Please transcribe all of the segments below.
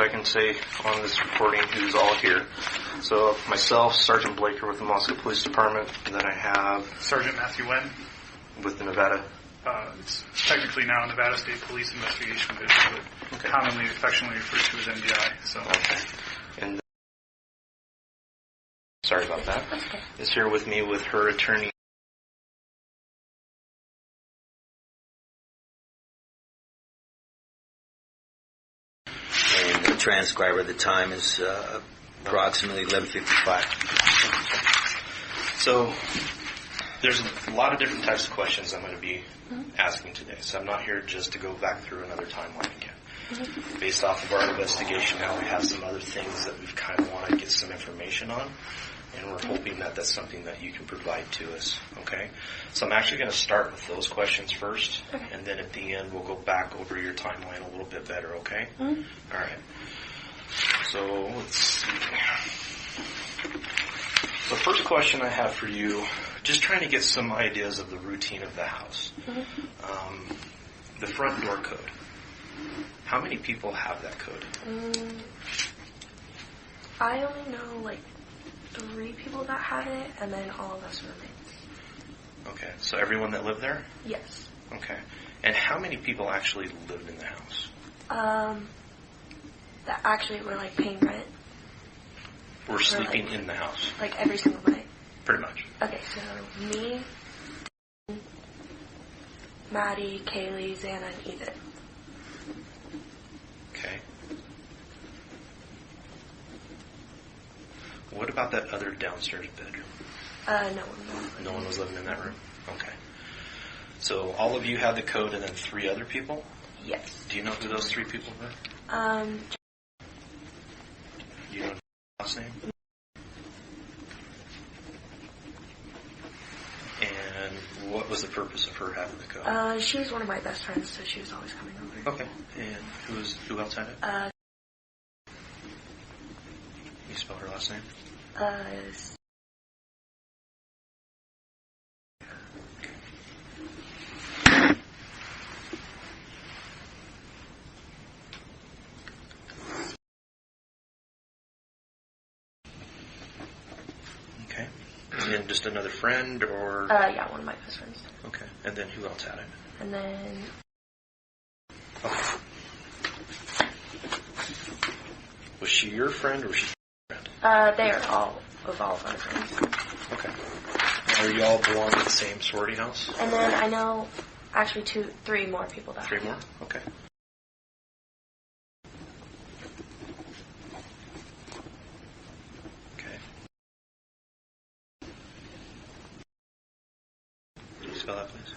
I can say on this recording who's all here. So myself, Sergeant Blaker with the Moscow Police Department, and then I have Sergeant Matthew Wen with the Nevada. It's technically now Nevada State Police Investigation Division, but commonly, affectionately referred to as NBI. So. Okay. And sorry about that. Is here with me with her attorney. And the transcriber, the time is approximately 11:55. So there's a lot of different types of questions I'm going to be asking today. So I'm not here just to go back through another timeline again. Based off of our investigation now, we have some other things that we've kind of want to get some information on. And we're hoping that that's something that you can provide to us, okay? So I'm actually going to start with those questions first, and then at the end we'll go back over your timeline a little bit better, okay? All right. So let's see. The first question I have for you, just trying to get some ideas of the routine of the house. The front door code. How many people have that code? I only know, 3 people that had it, and then all of us roommates. Okay, so everyone that lived there? Yes. Okay. And how many people actually lived in the house? That actually were, paying rent. Were sleeping in the house? Every single night. Pretty much. Okay, so me, Maddie, Kaylee, Xana, and Ethan. Okay. What about that other downstairs bedroom? No one. No one was living in that room? Okay. So all of you had the code and then 3 other people? Yes. Do you know who those 3 people were? You know the last name? And what was the purpose of her having the code? She was one of my best friends, so she was always coming over. Okay. And who else had it? You spell her last name? Okay. And then just another friend, or? Yeah, one of my best friends. Okay. And then who else had it? And then... Okay. Was she your friend, or was she your friend? They are all of our friends. Okay. Are you all belong to the same sorority house? And then I know, actually 3 more people that 3 more? Okay. Okay. Can you spell that, please?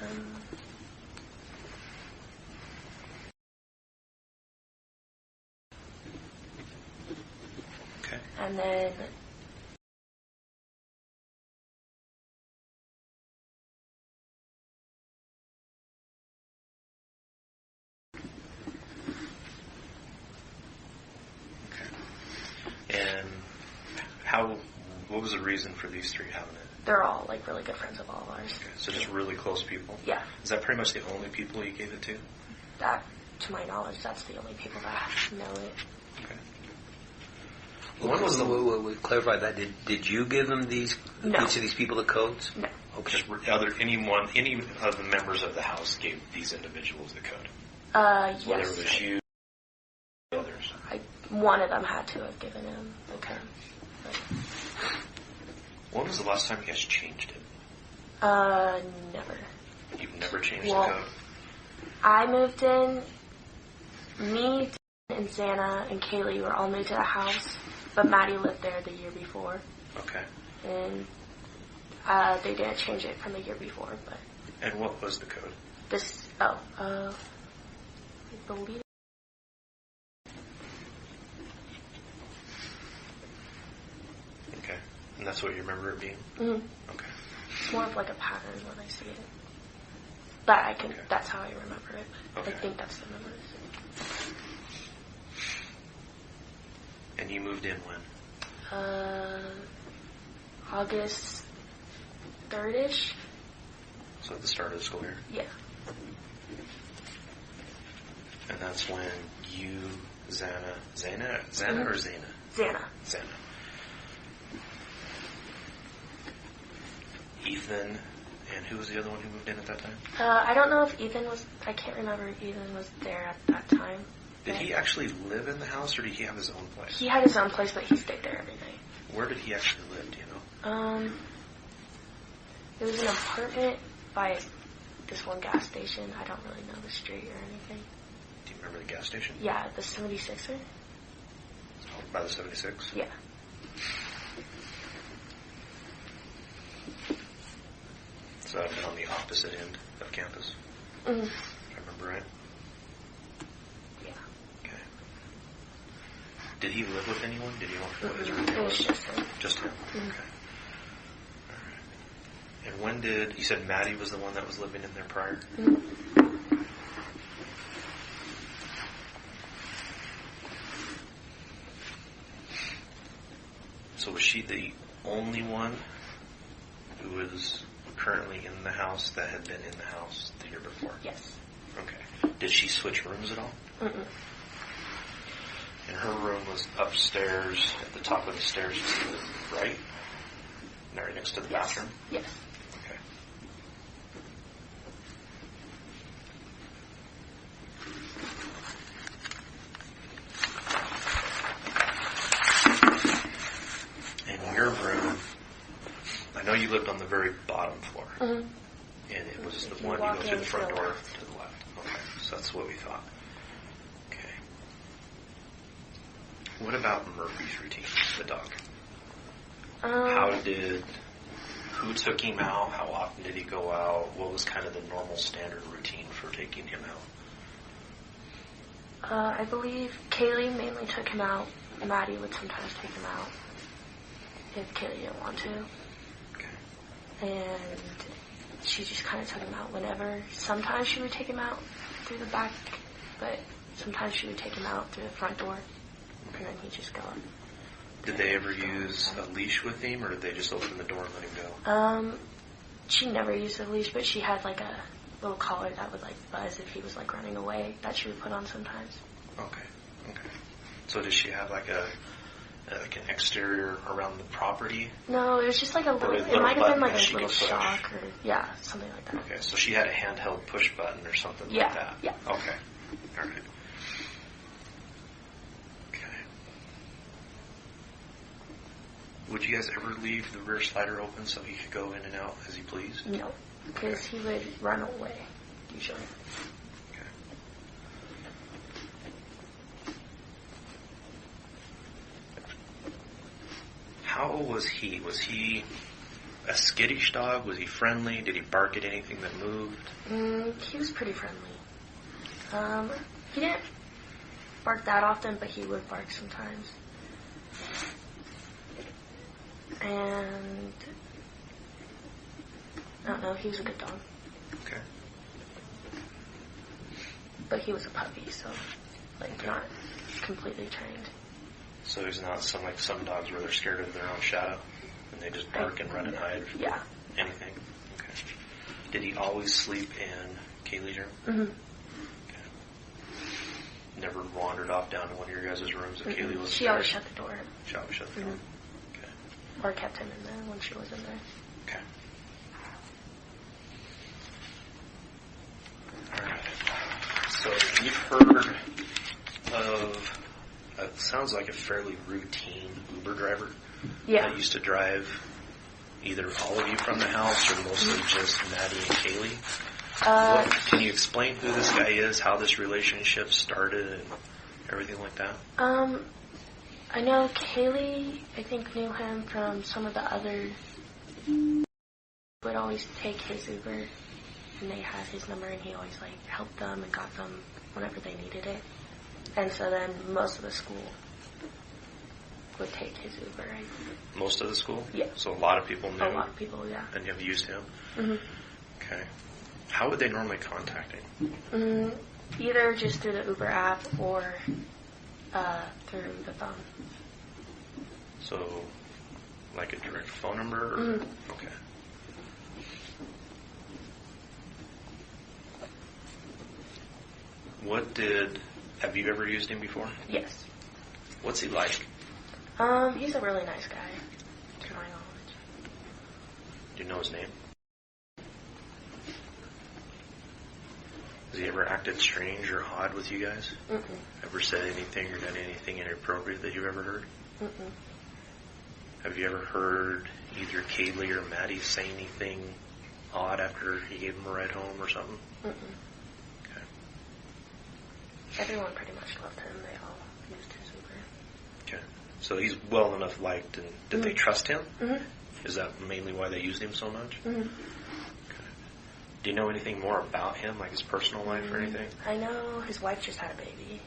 Okay. And then... And what was the reason for these 3 having it? They're all, really good friends of all of ours. Okay, so just really close people? Yeah. Is that pretty much the only people you gave it to? That, to my knowledge, that's the only people that know it. Okay. When was we clarify that? Did you give them each of these people the codes? No. Okay. Just any of the members of the house gave these individuals the code? Yes. Whether it was you or others? One of them had to have given him the code. When was the last time you guys changed it? Never. You've never changed the code? I moved in. Me, and Xana, and Kaylee were all new to the house, but Maddie lived there the year before. Okay. And they didn't change it from the year before, but... And what was the code? I believe... Okay. And that's what you remember it being? Mm-hmm. Okay. It's more of a pattern when I see it. But that's how I remember it. Okay. I think that's the numbers. And you moved in when? August 3rd-ish. So at the start of the school year? Yeah. And that's when you, Zana or Zana? Xana. Zana. Ethan, and who was the other one who moved in at that time? I don't know if Ethan was, I can't remember if Ethan was there at that time. Did he actually live in the house, or did he have his own place? He had his own place, but he stayed there every night. Where did he actually live, do you know? It was an apartment by this one gas station. I don't really know the street or anything. Do you remember the gas station? Yeah, the 76er. By the 76? Yeah. So that would have been on the opposite end of campus, Mm-hmm. if I remember right. Yeah. Okay. Did he live with anyone? Did you know what his It roommate was was? just him. Just him? Mm-hmm. Okay. All right. And when did, you said Maddie was the one that was living in there prior? Mm-hmm. So was she the only one who was currently in the house that had been in the house the year before? Yes. Okay. Did she switch rooms at all? Mm-mm. And her room was upstairs at the top of the stairs to the right? Right next to the bathroom? Yes. Okay. And your room, I know you lived on the very bottom floor. Mm-hmm. And it was the If you one you walk go through in the front to the door left. to the left. Okay, so that's what we thought. Okay. What about Murphy's routine, the dog? Who took him out? How often did he go out? What was kind of the normal standard routine for taking him out? I believe Kaylee mainly took him out. Maddie would sometimes take him out if Kaylee didn't want to. Okay. And she just kind of took him out whenever. Sometimes she would take him out through the back, but sometimes she would take him out through the front door, and then he'd just go. Did they ever use a leash with him, or did they just open the door and let him go? She never used a leash, but she had like a little collar that would like buzz if he was like running away that she would put on sometimes. Okay. Okay. So does she have like an exterior around the property? No, it was just like a little. It might have been like a little shock or something like that. Okay, so she had a handheld push button or something like that. Yeah. Okay. All right. Okay. Would you guys ever leave the rear slider open so he could go in and out as he pleased? No, because he would run away usually. Okay. How was he? Was he a skittish dog? Was he friendly? Did he bark at anything that moved? He was pretty friendly. He didn't bark that often, but he would bark sometimes. And I don't know, he was a good dog. Okay. But he was a puppy, so like not completely trained. So he's not some dogs where they're scared of their own shadow and they just bark and run and hide. Yeah. Anything. Okay. Did he always sleep in Kaylee's room? Mm-hmm. Okay. Never wandered off down to one of your guys' rooms if Kaylee was She there? always shut the door. She always shut the door. Okay. Or kept him in there when she wasn't there. Okay. All right. So you've heard of, it sounds like a fairly routine Uber driver Yeah. that used to drive either all of you from the house or mostly just Maddie and Kaylee. Can you explain who this guy is, how this relationship started, and everything like that? I know Kaylee, I think, knew him from some of the other, would always take his Uber, and they had his number, and he always, like, helped them and got them whenever they needed it. And so then most of the school would take his Uber, right? Most of the school? Yeah. So a lot of people knew? A lot of people, yeah. And have used him? Mm-hmm. Okay. How would they normally contact him? Either just through the Uber app or through the phone. So, like a direct phone number? Or? Mm-hmm. Okay. What did Have you ever used him before? Yes. What's he like? He's a really nice guy, to my knowledge. Do you know his name? Has he ever acted strange or odd with you guys? Mm-mm. Ever said anything or done anything inappropriate that you've ever heard? Mm-mm. Have you ever heard either Kaylee or Maddie say anything odd after he gave them a ride home or something? Mm-mm. Okay. Everyone pretty much loved him. They all used his Uber. Okay. So he's well enough liked, and did they trust him? Mm-hmm. Is that mainly why they used him so much? Mm-hmm. Okay. Do you know anything more about him, like his personal life or anything? I know his wife just had a baby.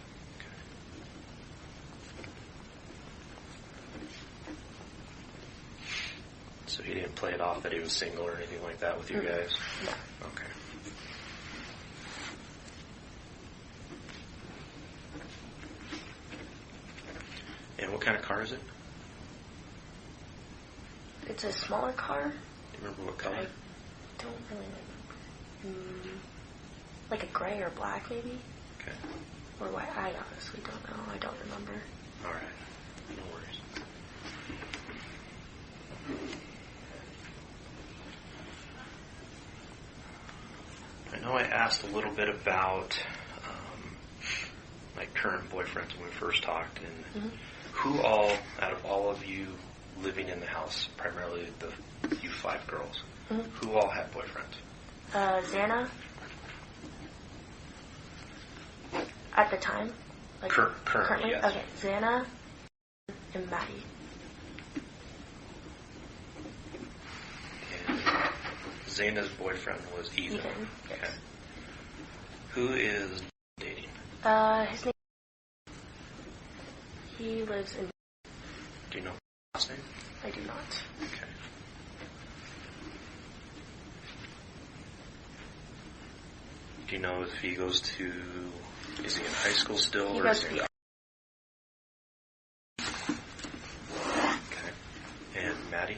So he didn't play it off that he was single or anything like that with you guys? No. Okay. And what kind of car is it? It's a smaller car. Do you remember what color? I don't really remember. Like a gray or black, maybe? Okay. Or white. I honestly don't know. I don't remember. All right. No worries. I know I asked a little bit about my current boyfriends when we first talked, and who all, out of all of you living in the house, primarily you 5 girls, who all had boyfriends? Xana. At the time? Like Currently, yes. Okay, Xana and Maddie. And Xana's boyfriend was Ethan. Yes. Okay. Who is dating? His name. He lives in. Do you know his last name? I do not. Okay. Do you know if he goes to? Is he in high school still? He or goes is to he the. Okay. And Maddie?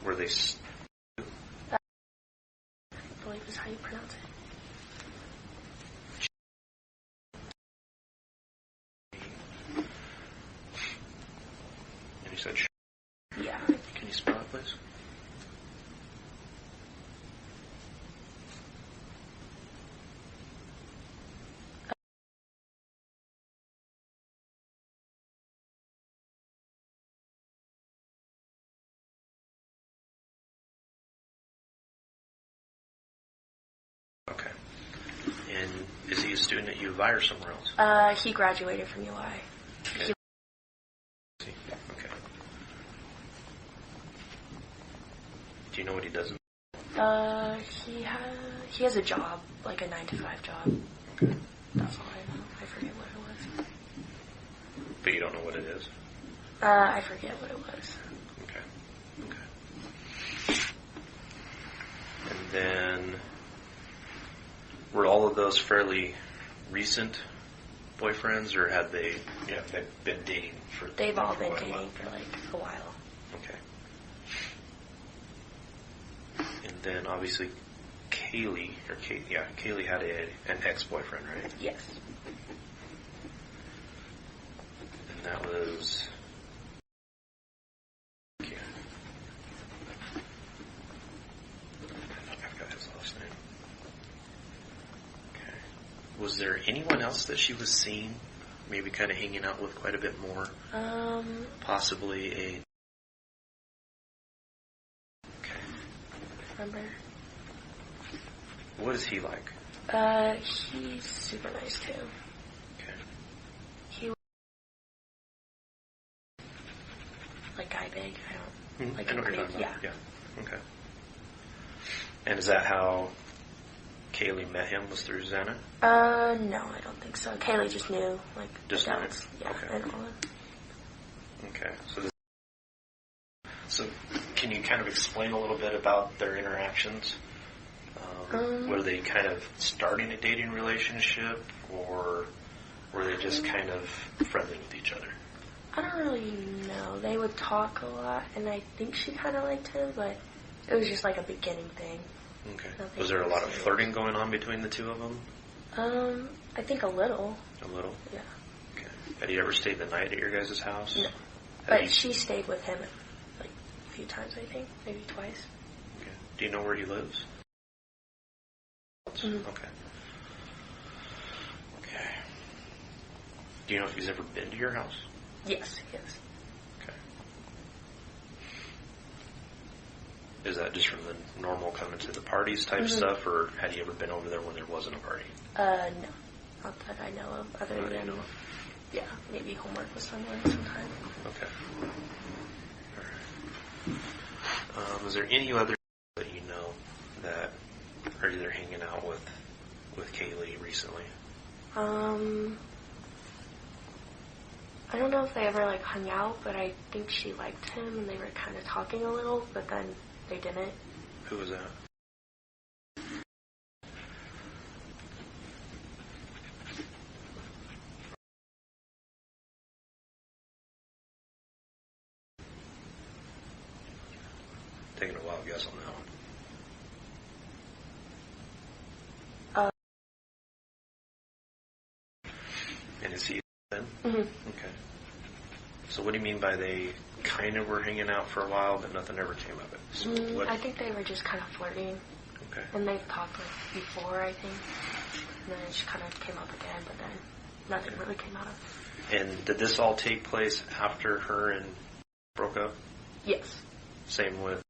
Were they? I believe is how you pronounce it. And you said. Yeah. Can you spell it, please? Okay. And is he a student at U of I or somewhere else? He graduated from UI. Okay. Okay. Do you know what he does? He has a job, like a 9-to-5 job. Okay. That's all I know. I forget what it was. But you don't know what it is? I forget what it was. Okay. Okay. And then, were all of those fairly recent boyfriends, or had they, they've been dating for? They've all been quite a while? dating for like a while. Okay. And then obviously Kaylee had an ex-boyfriend, right? Yes. And that was. Okay. I've got his last name. Okay. Was there anyone else that she was seeing, maybe kind of hanging out with quite a bit more? Possibly a. Okay. Remember? What is he like? He's super nice too. Okay. He was like guy big. I don't like. I know what you're talking about. Yeah. Okay. And is that how Kaylee met him? Was through Xana? No, I don't think so. Kaylee just knew, like, Just adults. knew. Yeah, Okay. and all that. Okay. So can you kind of explain a little bit about their interactions? Were they kind of starting a dating relationship, or were they just kind of friendly with each other? I don't really know. They would talk a lot, and I think she kind of liked him, but it was just like a beginning thing. Okay. Nothing Was there a lot of serious. flirting going on between the two of them? I think a little. A little? Yeah. Okay. Had he ever stayed the night at your guys' house? No. But she stayed with him like a few times, I think. Maybe twice. Okay. Do you know where he lives? Mm-hmm. Okay. Okay. Do you know if he's ever been to your house? Yes, he is. Okay. Is that just from the normal coming to the parties type stuff, or had he ever been over there when there wasn't a party? No. Not that I know of, other than, yeah, maybe homework was somewhere sometime. Okay. All right. Is there any other that you know that are either hanging out with Kaylee recently? I don't know if they ever like hung out, but I think she liked him and they were kind of talking a little, but then they didn't. Who was that? Taking a wild guess on that one. And is he then? Mm-hmm. Okay. So what do you mean by they kind of were hanging out for a while, but nothing ever came of it? So I think they were just kind of flirting. Okay. And they've talked like before, I think. And then it just kind of came up again, but then nothing really came out of it. And did this all take place after her and broke up? Yes. Same with...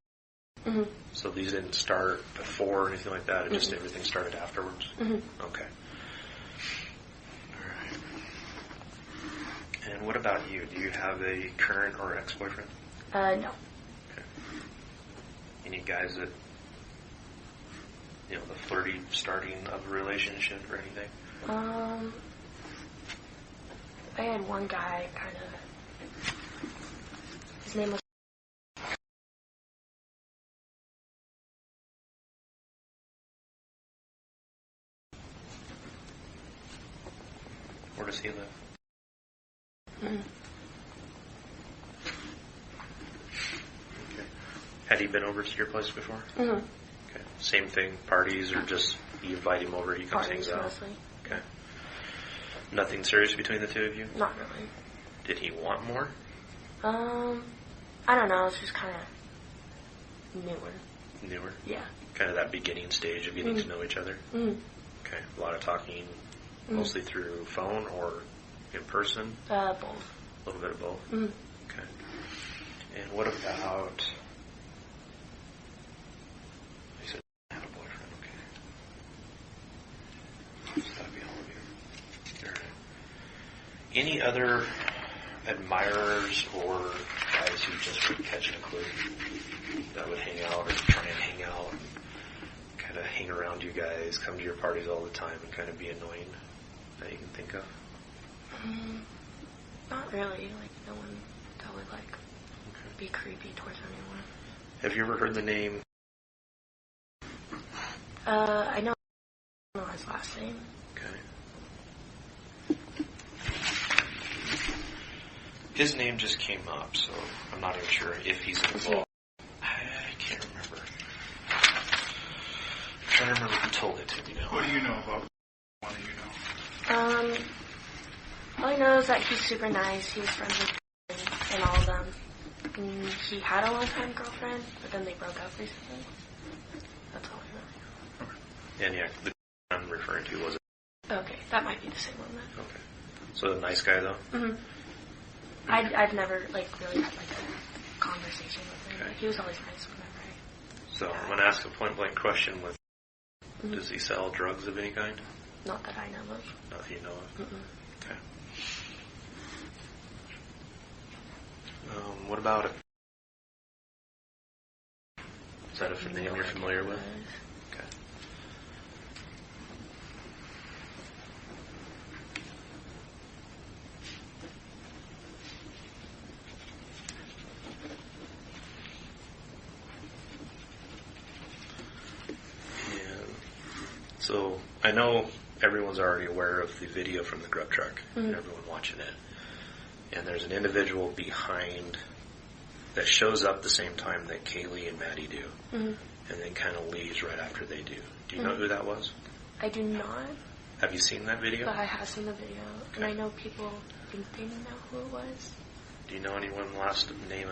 Mm-hmm. So these didn't start before or anything like that? It just everything started afterwards? Mm-hmm. Okay. All right. And what about you? Do you have a current or ex-boyfriend? No. Okay. Any guys that, the flirty starting of a relationship or anything? I had one guy kind of, his name was Where does he live? Mm-hmm. Okay. Had he been over to your place before? Mm-hmm. Okay. Same thing, parties, or just you invite him over, he comes Parties, hangs out? mostly. Okay. Nothing serious between the two of you? Not really. Did he want more? I don't know. It's just kind of newer. Newer? Yeah. Kind of that beginning stage of getting to know each other? Mm-hmm. Okay. A lot of talking, mostly through phone or in person? Both. A little bit of both? Mm-hmm. Okay. And what about... You said you had a boyfriend, okay. So that'd be all of you. All right. Any other admirers or guys who just would catch a clue that would hang out or try and hang out and kind of hang around you guys, come to your parties all the time and kind of be annoying that you can think of? Not really. Like, no one that would, like, be creepy towards anyone. Have you ever heard the name? I know his last name. Okay. His name just came up, so I'm not even sure if he's involved. I can't remember. I'm trying to remember who told it to me now. What do you know about one that you know? All I know is that he's super nice. He was friends with and all of them. And he had a long-time girlfriend, but then they broke up recently. That's all I know. And yeah, the I'm referring to was it? Okay, that might be the same one then. Okay. So a nice guy though? Mm-hmm. I've never, like, really had, like, a conversation with him. Okay. Like, he was always nice whenever I... So I'm going to ask a point-blank question with, does he sell drugs of any kind? Not that I know of. Not that you know of? Mm-mm. Okay. What about it? Is that a name you're familiar with? Okay. So I know everyone's already aware of the video from the grub truck and everyone watching it. And there's an individual behind that shows up the same time that Kaylee and Maddie do. And then kind of leaves right after they do. Do you know who that was? I do not. Have you seen that video? But I have seen the video, and I know people think they know who it was. Do you know anyone last name?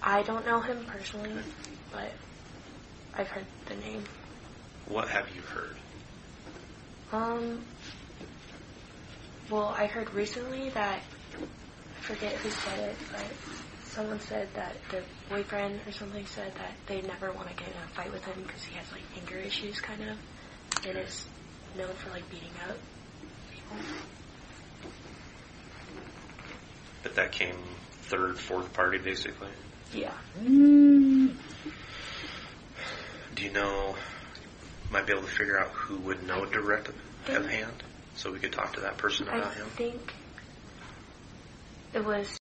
I don't know him personally, but I've heard the name. What have you heard? Well, I heard recently that, I forget who said it, but someone said that their boyfriend or something said that they never want to get in a fight with him because he has, like, anger issues, kind of, and is known for, like, beating up people. But that came third, fourth party, basically? Yeah. Do you know, might be able to figure out who would know direct of hand? So we could talk to that person about him? I think it was,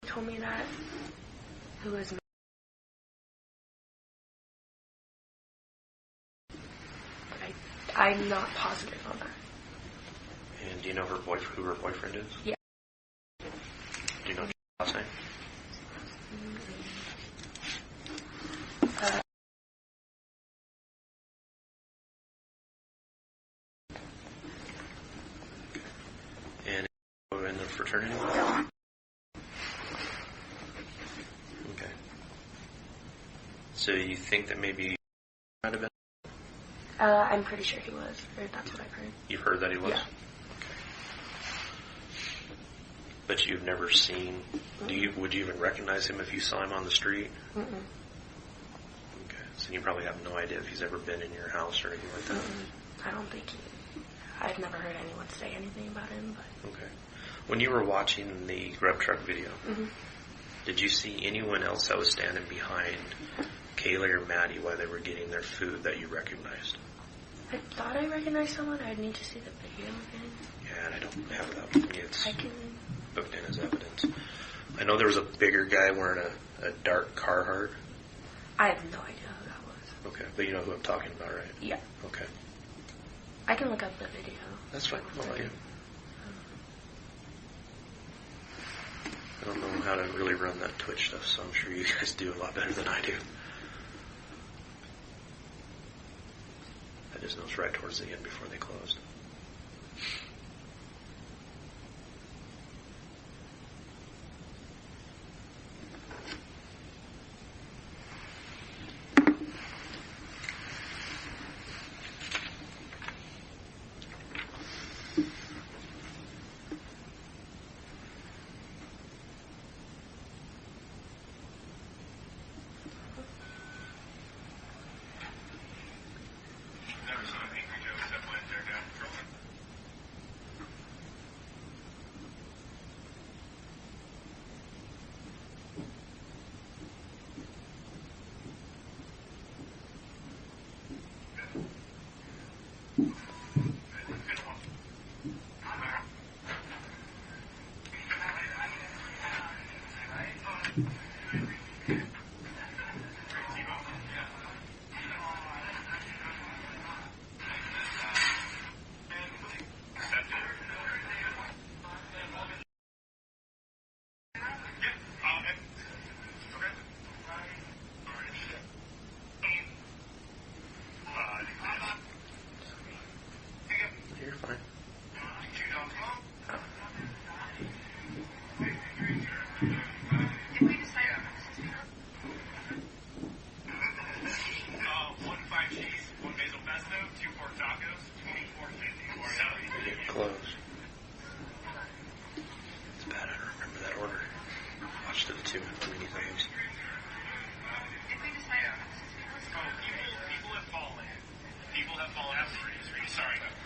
told me that, who was, but I'm not positive on that. And do you know who her boyfriend is? Yeah. Do you know her last name? And in the fraternity? Okay. So you think that maybe might have been? I'm pretty sure he was, or that's what I've heard. You've heard that he was? Yeah. Okay. But you've never seen, would you even recognize him if you saw him on the street? Mm-mm. Okay. So you probably have no idea if he's ever been in your house or anything like that? I don't think I've never heard anyone say anything about him, but. Okay. When you were watching the grub truck video, did you see anyone else that was standing behind Kaylee or Maddie while they were getting their food that you recognized? I thought I recognized someone. I'd need to see the video again. Yeah, and I don't have it up with me. It's I can. booked in as evidence. I know there was a bigger guy wearing a dark Carhartt. I have no idea who that was. Okay, but you know who I'm talking about, right? Yeah. Okay. I can look up the video. That's fine. I'll let you. I don't know how to really run that Twitch stuff, so I'm sure you guys do a lot better than I do. I just know it's right towards the end before they closed.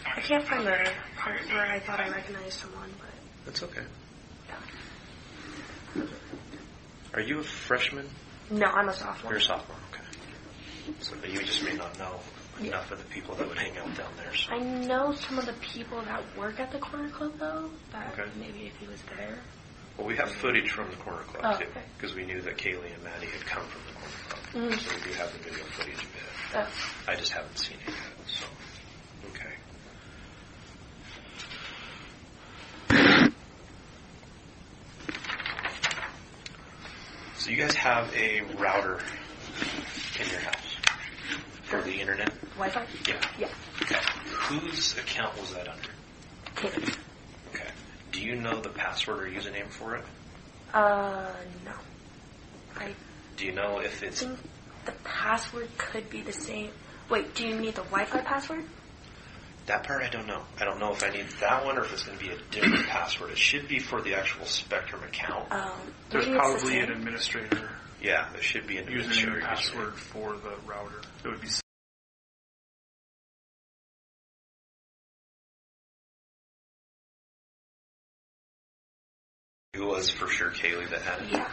I can't find the part where I thought I recognized someone, but. That's okay. Yeah. Are you a freshman? No, I'm a sophomore. You're a sophomore, okay. So you just may not know enough of the people that would hang out down there. So. I know some of the people that work at the corner club, though, that maybe if he was there. Well, we have footage from the corner club, too, okay. because we knew that Kaylee and Maddie had come from the corner club. So we do have the video footage of it. Oh. I just haven't seen it yet, so, okay. So you guys have a router in your house for the internet? Wi-Fi? Yeah. Yeah. Okay. Whose account was that under? Kaylee. Okay. Do you know the password or username for it? No. Do you know if I it's... think the password could be the same. Wait, do you need the Wi-Fi password? That part I don't know. I don't know if I need that one or if it's going to be a different password. It should be for the actual Spectrum account. There's probably an administrator Yeah, there should be an username administrator and password for the router. It would be. It was for sure Kaylee that had it. Yeah.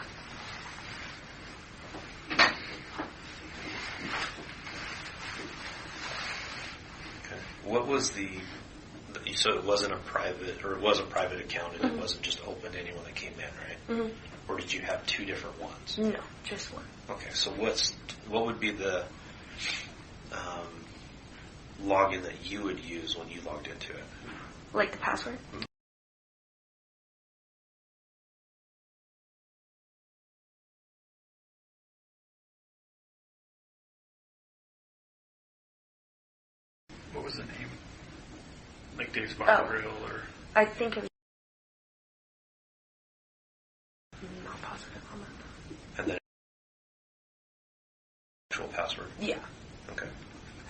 Okay. What was so it wasn't a private, or it was a private account and it wasn't just open to anyone that came in, right? Mm-hmm. Or did you have two different ones? No, just one. Okay, so what would be the login that you would use when you logged into it? Like the password? Mm-hmm. What was the name? Like Dave's Bar Grill or... I think it was... I'm not positive on that. And then actual password? Yeah. Okay.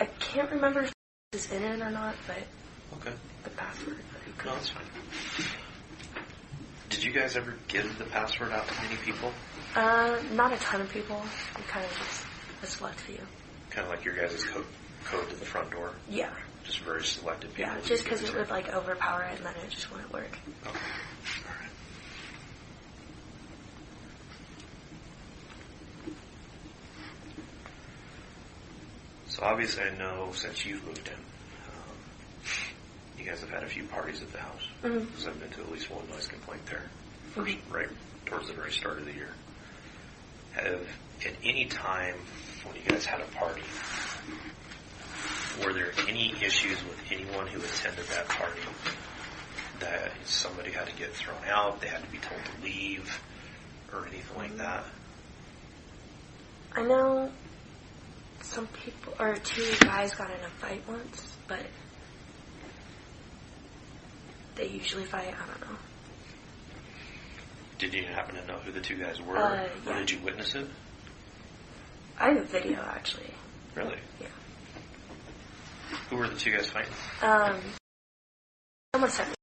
I can't remember if it's in it or not, but Okay. the password. No, that's fine. Did you guys ever give the password out to many people? Not a ton of people. We kind of just a select few. Kind of like your guys' code to the front door? Yeah. Just very selected people? Yeah, just because it would like overpower it and then it just wouldn't work. Okay. All right. So obviously I know since you've moved in, you guys have had a few parties at the house. Mm-hmm. Because I've been to at least one noise complaint there. Mm-hmm. Right towards the very start of the year. Have at any time when you guys had a party, were there any issues with anyone who attended that party that somebody had to get thrown out, they had to be told to leave, or anything like that? I know some people, or two guys got in a fight once, but they usually fight, I don't know. Did you happen to know who the two guys were? Yeah. Or did you witness it? I have a video, actually. Really? Yeah. Who were the two guys fighting? Someone sent me.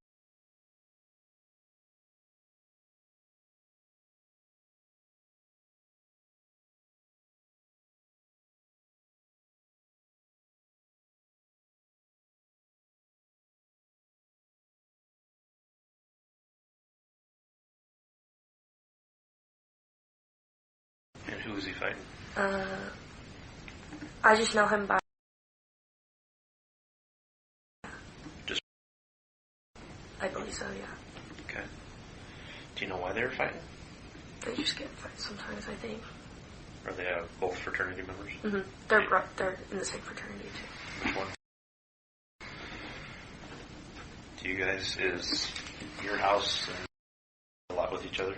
And who was he fighting? I just know him by... Just... I believe so, yeah. Okay. Do you know why they were fighting? They just get in fights sometimes, I think. Are they both fraternity members? Mm-hmm. They're in the same fraternity, too. Which one? Do you guys, is your house a lot with each other?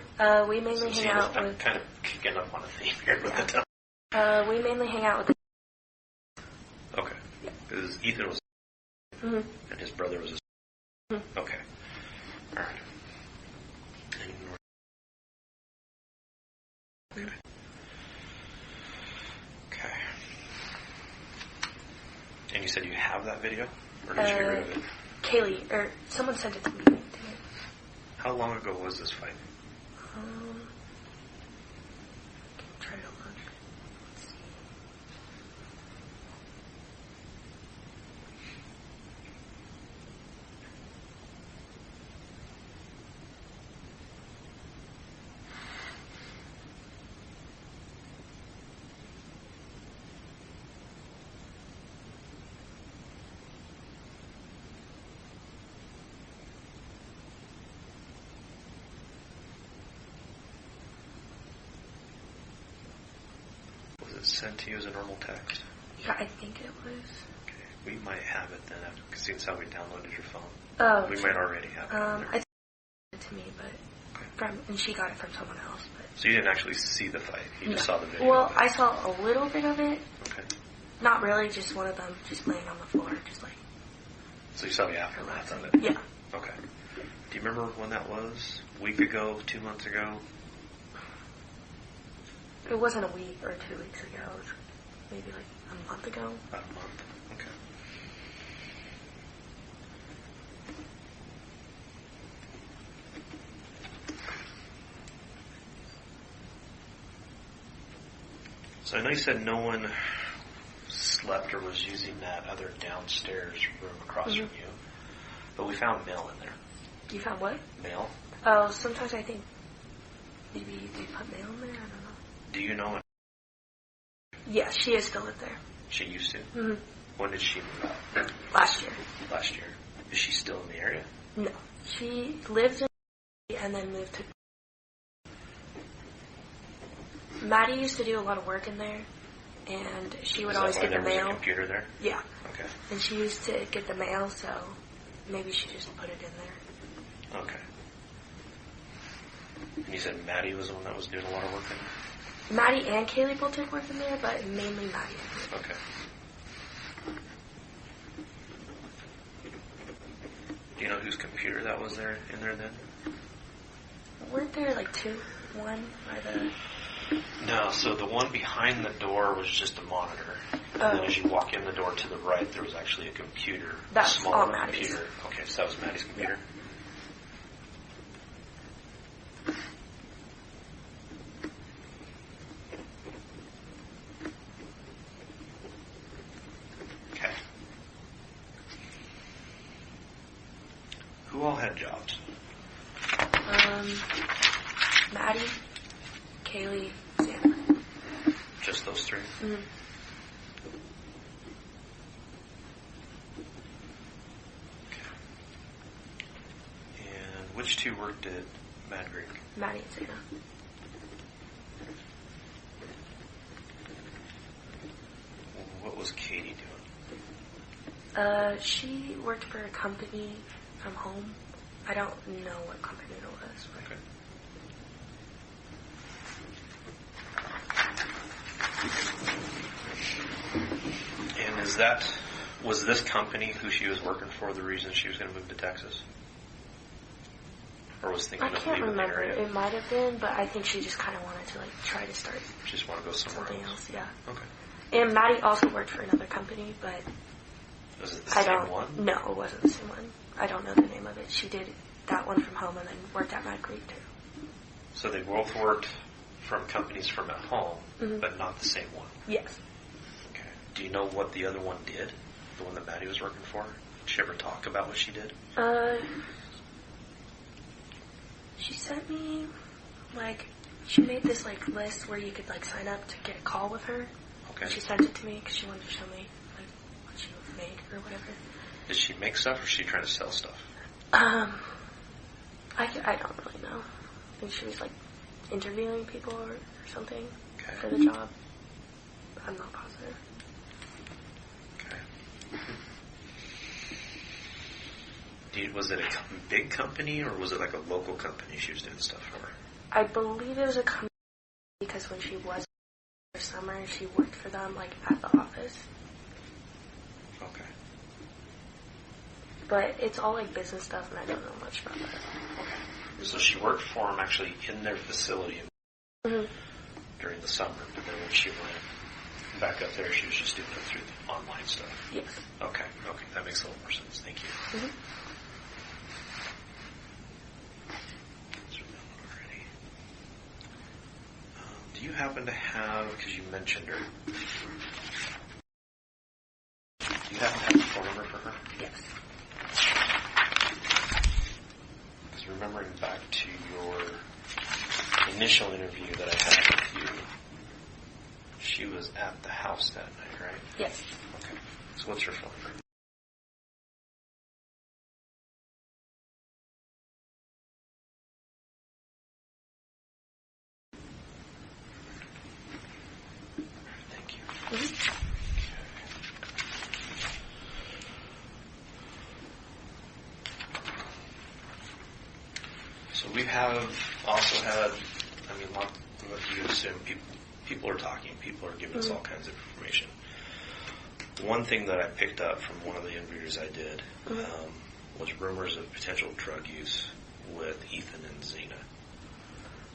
We mainly hang out I'm with... kind of kicking up on a theme here with the town. we mainly hang out with the... Okay. Because Ethan was... Mm-hmm. And his brother was... Mm-hmm. Okay. All right. Okay. Okay. And you said you have that video? Or did you get rid of it? Kaylee, or someone sent it to me. How long ago was this fight? I can try to look. Let's see. Sent to you as a normal text? Yeah, I think it was. Okay, we might have it then, since how we downloaded your phone. Oh, we might already have it. I think it to me, but and she got it from someone else. But so you didn't actually see the fight; you just saw the video. Well, I saw a little bit of it. Okay. Not really, just one of them just laying on the floor, just like So you saw the aftermath of it? Yeah. Okay. Do you remember when that was? A week ago? 2 months ago? It wasn't a week or 2 weeks ago. It was maybe like a month ago. About a month. Okay. So I know you said no one slept or was using that other downstairs room across from you, but we found mail in there. You found what? Mail? Oh, sometimes I think maybe they put mail in there. I don't know. Do you know it? Yeah, she is still live there. She used to? Mm-hmm. When did she move out? Last year. Last year. Is she still in the area? No. She lives in and then moved to... Maddie used to do a lot of work in there, and she would always get the mail. Is there was a computer there? Yeah. Okay. And she used to get the mail, so maybe she just put it in there. Okay. And you said Maddie was the one that was doing a lot of work in there? Maddie and Kaylee both did work in there, but mainly Maddie. Okay. Do you know whose computer that was there in there then? Weren't there like two? One by the... No, so the one behind the door was just a monitor. And then as you walk in the door to the right, there was actually a computer. That's a smaller all Maddie's. computer. Okay, so that was Maddie's computer? Okay. Who all had jobs? Maddie, Kaylee, Santa. Just those three? Mm-hmm. And which two worked at Mad Greek? Maddie and Santa. What was Katie doing? She worked for a company from home. I don't know what company it was. Okay. And was this company who she was working for the reason she was going to move to Texas? Or was thinking I of can't leaving remember. the area? It might have been, but I think she just kind of wanted to try to start Just want to go somewhere something else. else. Yeah. Okay. And Maddie also worked for another company, but Was it the I same don't. one? No, it wasn't the same one. I don't know the name of it. She did that one from home and then worked at Mad Creek too. So they both worked from companies from at home, but not the same one. Yes. Okay. Do you know what the other one did? The one that Maddie was working for? Did she ever talk about what she did? She sent me she made this list where you could sign up to get a call with her. Okay. She sent it to me because she wanted to show me what she would make or whatever. Did she make stuff or was she trying to sell stuff? I don't really know. I think she was interviewing people or something for the job. I'm not positive. Okay. Was it a big company or was it a local company she was doing stuff for? I believe it was a company because when she was for summer, she worked for them at the office. Okay. But it's all business stuff, and I don't know much about that. Okay. So she worked for them actually in their facility during the summer, but then when she went back up there, she was just doing it through the online stuff. Yes. Okay. That makes a little more sense. Thank you. Do you happen to have, because you mentioned her, do you happen to have a phone number for her? Yes. Because remembering back to your initial interview that I had with you, she was at the house that night, right? Yes. Okay. So what's her phone number? Thank you. So we have also had, like you assume, people are talking, people are giving us all kinds of information. One thing that I picked up from one of the interviews I did was rumors of potential drug use with Ethan and Zena,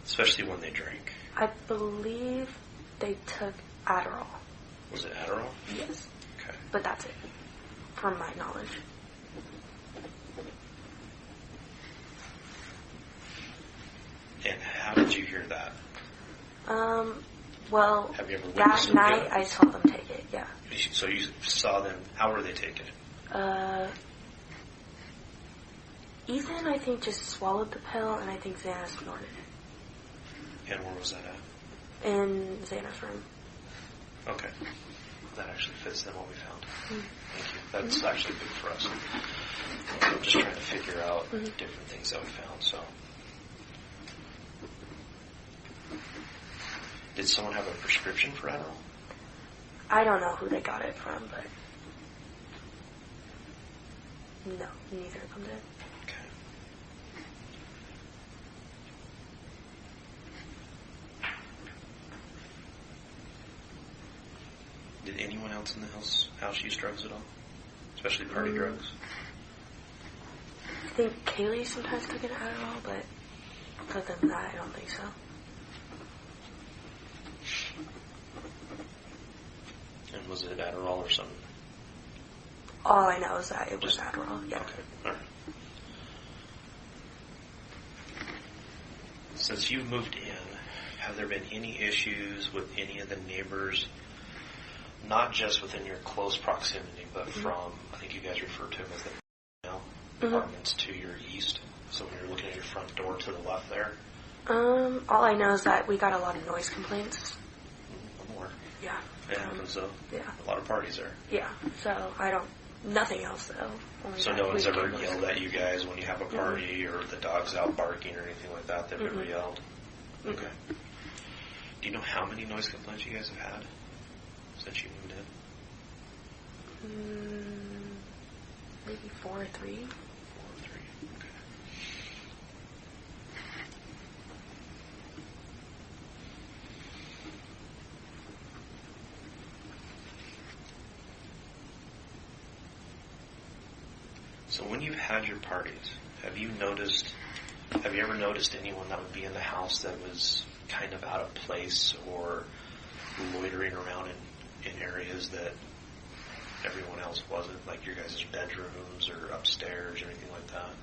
especially when they drank. I believe they took Adderall. Was it Adderall? Yes. Okay. But that's it, from my knowledge. And how did you hear that? Well, Have you ever that witnessed them do night it? I saw them take it, yeah. So you saw them. How were they taking it? Ethan, I think, just swallowed the pill, and I think Xana snorted it. And where was that at? In Xana's room. Okay. That actually fits in what we found. Thank you. That's actually big for us. I'm just trying to figure out different things that we found. So, did someone have a prescription for Adderall? I don't know who they got it from, but no, neither of them did. Okay. Did anyone else in the house use drugs at all? Especially party drugs? I think Kaylee sometimes took an Adderall, but other than that, I don't think so. And was it Adderall or something? All I know is that it was Adderall, yeah. Okay, all right. Since you've moved in, have there been any issues with any of the neighbors, not just within your close proximity, but from, I think you guys refer to them as the apartments to your east? So when you're looking at your front door to the left there? All I know is that we got a lot of noise complaints. One more. Yeah. It happens though. Yeah. A lot of parties there. Yeah. So nothing else though. Only So that no one's we ever can yelled at you guys when you have a party or the dog's out barking or anything like that? They've never yelled? Okay. Do you know how many noise complaints you guys have had since you moved in? Maybe 4 or 3. 4 or 3. Okay. So when you've had your parties, have you ever noticed anyone that would be in the house that was kind of out of place or loitering around in areas that everyone else wasn't, like your guys' bedrooms or upstairs or anything like that?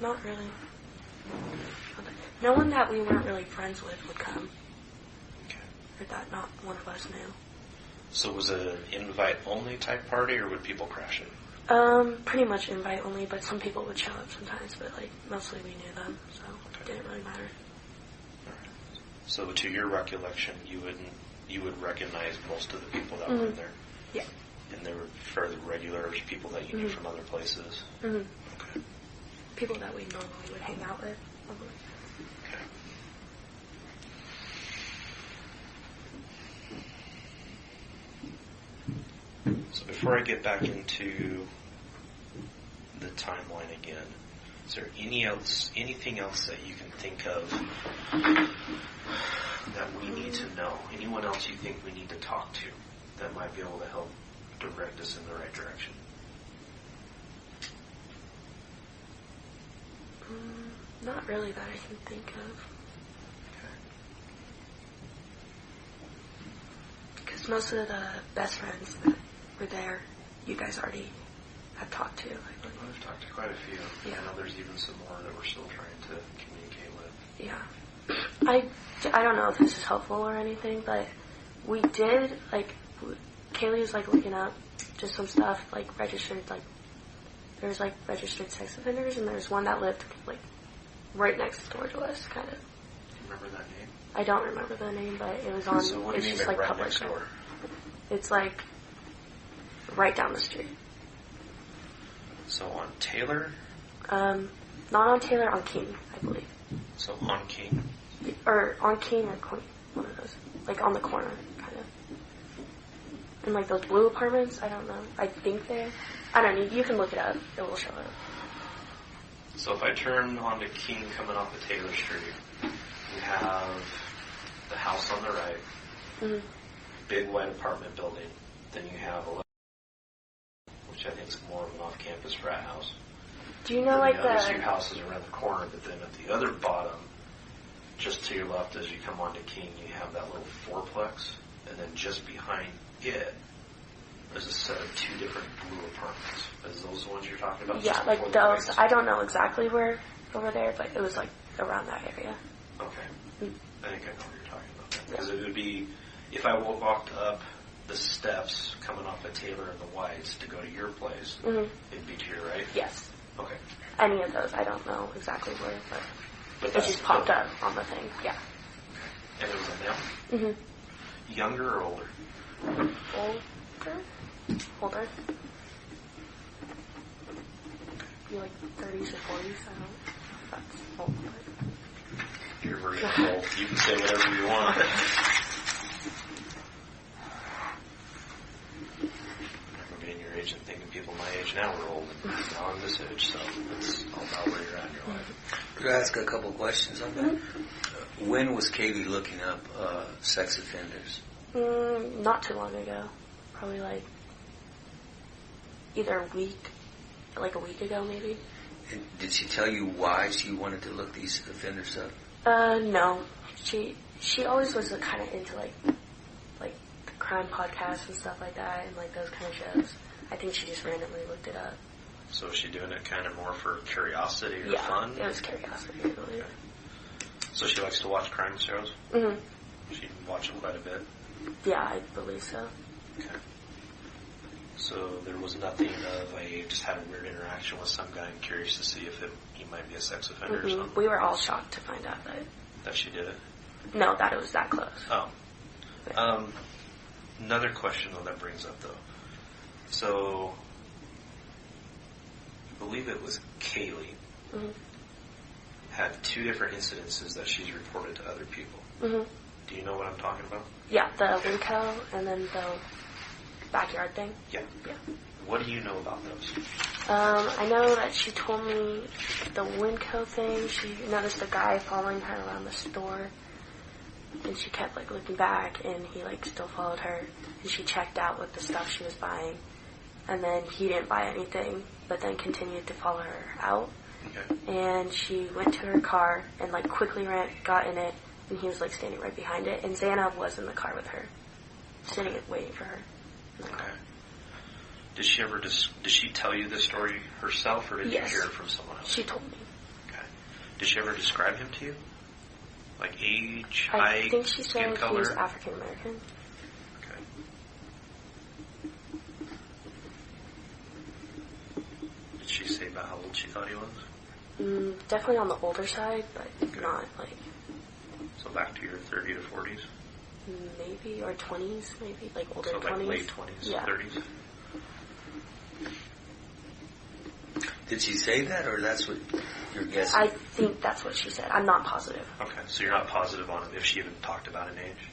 Not really. No one that we weren't really friends with would come. Okay. Or that not one of us knew. So was it an invite-only type party, or would people crash it? Pretty much invite only, but some people would show up sometimes, but mostly we knew them, so it didn't really matter. All right. So to your recollection, you would recognize most of the people that were in there? Yeah. And they were fairly regular people that you knew from other places? Okay. People that we normally would hang out with. Okay. So before I get back into the timeline again, is there anything else that you can think of that we need to know? Anyone else you think we need to talk to that might be able to help direct us in the right direction? Not really that I can think of. Because most of the best friends that were there, you guys already have talked to. I've talked to quite a few. Yeah. I know there's even some more that we're still trying to communicate with. Yeah. I don't know if this is helpful or anything, but we did, Kaylee was, looking up just some stuff, registered, there was, registered sex offenders, and there was one that lived, right next door to us, kind of. Do you remember that name? I don't remember the name, but it was on, So what do it's you mean just, by right public. next door? It's, right down the street. So on Taylor? Not on Taylor, on King, I believe. So on King? Or on King or Queen, one of those. On the corner, kind of. And, those blue apartments, I don't know. I think I don't know, you can look it up. It will show up. So if I turn onto King coming off of Taylor Street, you have the house on the right, big white apartment building, then you have which I think is more of an off-campus frat house. Do you know like the other two the? houses around the corner, but then at the other bottom, just to your left as you come onto King, you have that little fourplex, and then just behind it, there's a set of two different blue apartments. Is those the ones you're talking about? Yeah, like those. I don't know exactly where over there, but it was like around that area. Okay. I think I know what you're talking about. Because it would be, if I walked up the steps coming off of Taylor and the Whites to go to your place, it'd be to your right? Yes. Okay. Any of those, I don't know exactly where, but it just popped up on the thing. Yeah. And it was a male? Younger or older? Older. Be like 30s or 40s. I don't know if that's old. But You're very old. You can say whatever you want. Being your age and thinking people my age now are old and now I'm this age, so it's all about where you're at in your life. Could I ask a couple of questions on that? When was Katie looking up sex offenders? Not too long ago. Probably like either a week ago maybe. And did she tell you why she wanted to look these offenders up? No. She always was kind of into like the crime podcasts and stuff like that and like those kind of shows. I think she just randomly looked it up. So is she doing it kind of more for curiosity or fun? Yeah, it was curiosity, I believe. Okay. So she likes to watch crime shows? Mm-hmm. She watch them quite a bit? Yeah, I believe so. Okay. So there was nothing of just had a weird interaction with some guy and curious to see if he might be a sex offender or something? We were all shocked to find out that she did it? No, that it was that close. Oh. Yeah. Another question, though, that brings up, though. So, I believe it was Kaylee had two different incidences that she's reported to other people. Do you know what I'm talking about? Yeah, the Winco and then the backyard thing. Yeah. What do you know about those? I know that she told me the Winco thing. She noticed a guy following her around the store, and she kept like looking back, and he like still followed her. And she checked out with the stuff she was buying, and then he didn't buy anything, but then continued to follow her out. Okay. And she went to her car and like quickly got in it, and he was like standing right behind it. And Xana was in the car with her, sitting and waiting for her. Okay. Did she tell you this story herself, or did you hear it from someone else? She told me. Okay. Did she ever describe him to you? Like age, I height, think she skin said color? he was African American. Okay. Did she say about how old she thought he was? Definitely on the older side, but not like... So back to your 30 to 40s? Maybe, or 20s, maybe, like older 20s. So like late 20s, 30s? Did she say that, or that's what you're guessing? I think that's what she said. I'm not positive. Okay, so you're not positive on if she even talked about an age?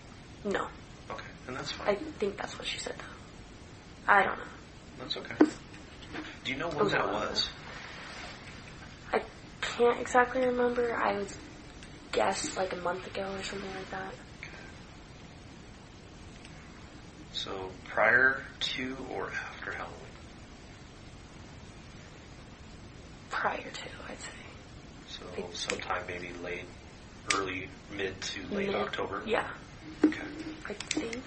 No. Okay, and that's fine. I think that's what she said, though. I don't know. That's okay. Do you know when that was? I can't exactly remember. I would guess like a month ago or something like that. Okay. So prior to or after Halloween? Prior to, I'd say. So sometime maybe mid to late October? Yeah. Okay. I think.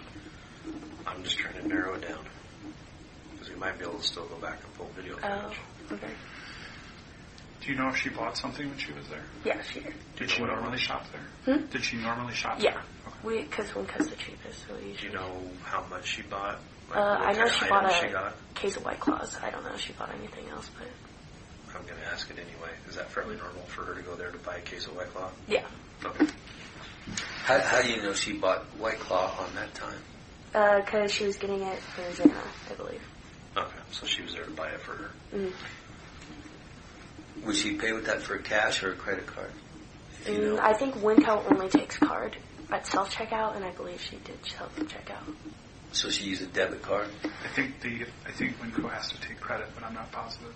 I'm just trying to narrow it down. Because we might be able to still go back and pull video footage. Oh, okay. Do you know if she bought something when she was there? Yeah, she did. Did she normally shop there? Did she normally shop there? Yeah. Okay. Because Winco's the cheapest, so we usually... Do you know how much she bought? Like I know she bought a case of White Claws. I don't know if she bought anything else, but... I'm going to ask it anyway. Is that fairly normal for her to go there to buy a case of White Claw? Yeah. Okay. How do you know she bought White Claw on that time? Because she was getting it for Xana, I believe. Okay, so she was there to buy it for her. Mm-hmm. Would she pay with that for cash or a credit card? You know? I think Winco only takes card at self-checkout, and I believe she did self-checkout. So she used a debit card? I think Winco has to take credit, but I'm not positive.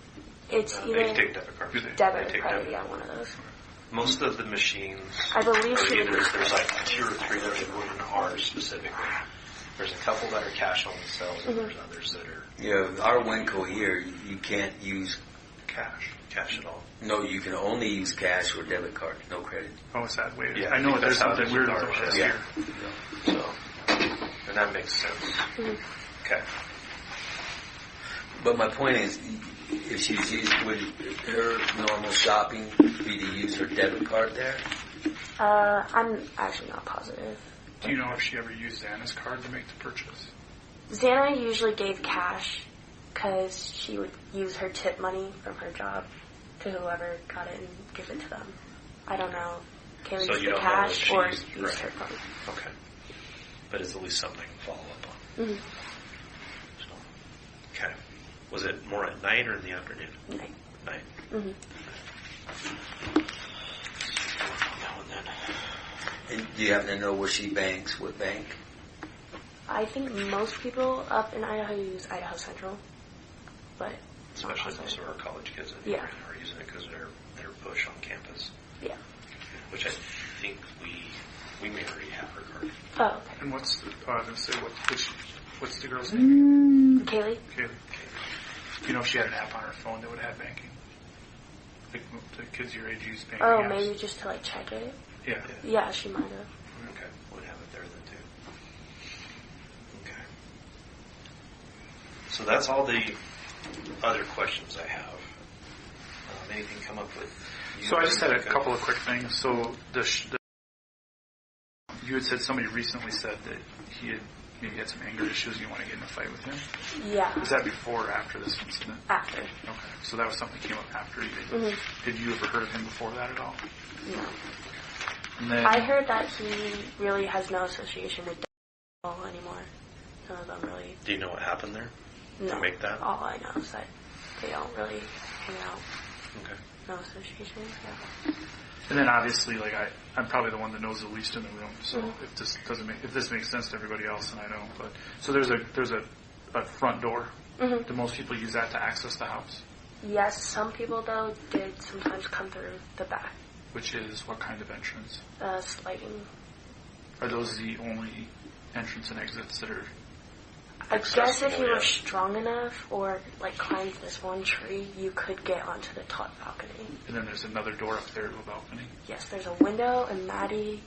It's They either take debit cards. debit or credit, yeah, one of those. Most of the machines, I believe or she there's like 2 or 3 that they run ours specifically. There's a couple that are cash only sales, and there's others that are Yeah, our Winco here, you can't use cash at all. No, you can only use cash or debit card, no credit. Oh, it's that way. Yeah, I know there's that's how it something is weird with about ours, this yeah. here. So, and that makes sense. Okay. But my point is, if she's used, would her normal shopping be to use her debit card there? I'm actually not positive. Do you know if she ever used Anna's card to make the purchase? Xana usually gave cash because she would use her tip money from her job to whoever got it and give it to them. I don't know. Kaylee So used you the don't know cash if or she's- used right. her phone. Okay. But it's at least something to follow up on. Mm-hmm. So, okay. Was it more at night or in the afternoon? Night. Night. Mm-hmm. That one then. And do you happen to know where she banks? What bank? I think most people up in Idaho use Idaho Central, but it's not Especially most positive. of our college kids that Yeah. are using it because they're push on campus. Yeah. Which I think we may already have her card. Oh, okay. And what's the, I was going to say, what's the girl's name? Kaylee? Kaylee. Do you know if she had an app on her phone that would have banking? Like the kids your age use banking Oh, apps? maybe just to like check it. Yeah. Yeah, she might have. Okay. Would have it there then too. Okay. So that's all the other questions I have. Anything come up with you? So I just had a couple of quick things. So you had said somebody recently said that he had maybe had some anger issues and you want to get in a fight with him. Yeah. Was that before or after this incident? After. Okay. So that was something that came up after you did. Mm-hmm. Did you ever heard of him before that at all? No. And then, I heard that he really has no association with Daniel anymore. None of them really. Do you know what happened there No. to make that? All I know is that they don't really hang out. Okay. No association. Yeah. and then obviously, like I'm probably the one that knows the least in the room. So Mm-hmm. if this makes sense to everybody else, then I know. But so there's a front door. Mm-hmm. Do most people use that to access the house? Yes, some people though did sometimes come through the back. Which is what kind of entrance? Sliding. Are those the only entrance and exits that are? I guess if you yeah. were strong enough or like climbed this one tree, you could get onto the top balcony. And then there's another door up there to a balcony. Yes, there's a window, and Maddie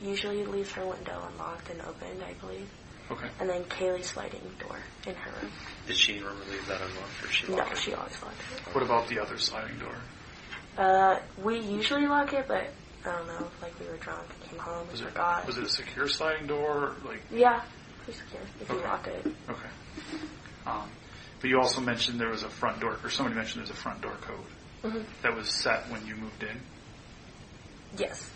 usually leaves her window unlocked and opened, I believe. Okay. And then Kaylee's sliding door in her room. Did she ever leave that unlocked or she No, locked it? she always locked it. What about the other sliding door? We usually lock it, but I don't know, like we were drunk and came home and forgot. Was it a secure sliding door? Like Yeah, pretty secure if you Okay. lock it. okay. But you also mentioned there was a front door, or somebody mentioned there's a front door code Mm-hmm. that was set when you moved in. Yes.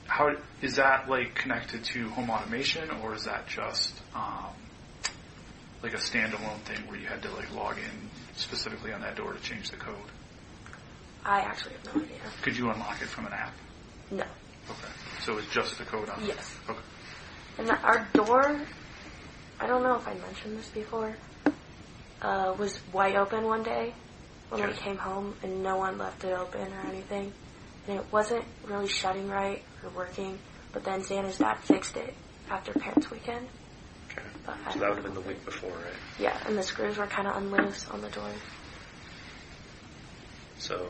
How is that like connected to home automation, or is that just like a standalone thing where you had to like log in specifically on that door to change the code? I actually have no idea. Could you unlock it from an app? No. Okay. So it's just the code on it? Yes. Okay. And our door, I don't know if I mentioned this before, was wide open one day when we Okay. came home, and no one left it open or anything. And it wasn't really shutting right or working, but then Xana's dad fixed it after Parents' Weekend. Okay. But I So don't that would have been know. the week before, right? Yeah, and the screws were kind of unloose on the door. So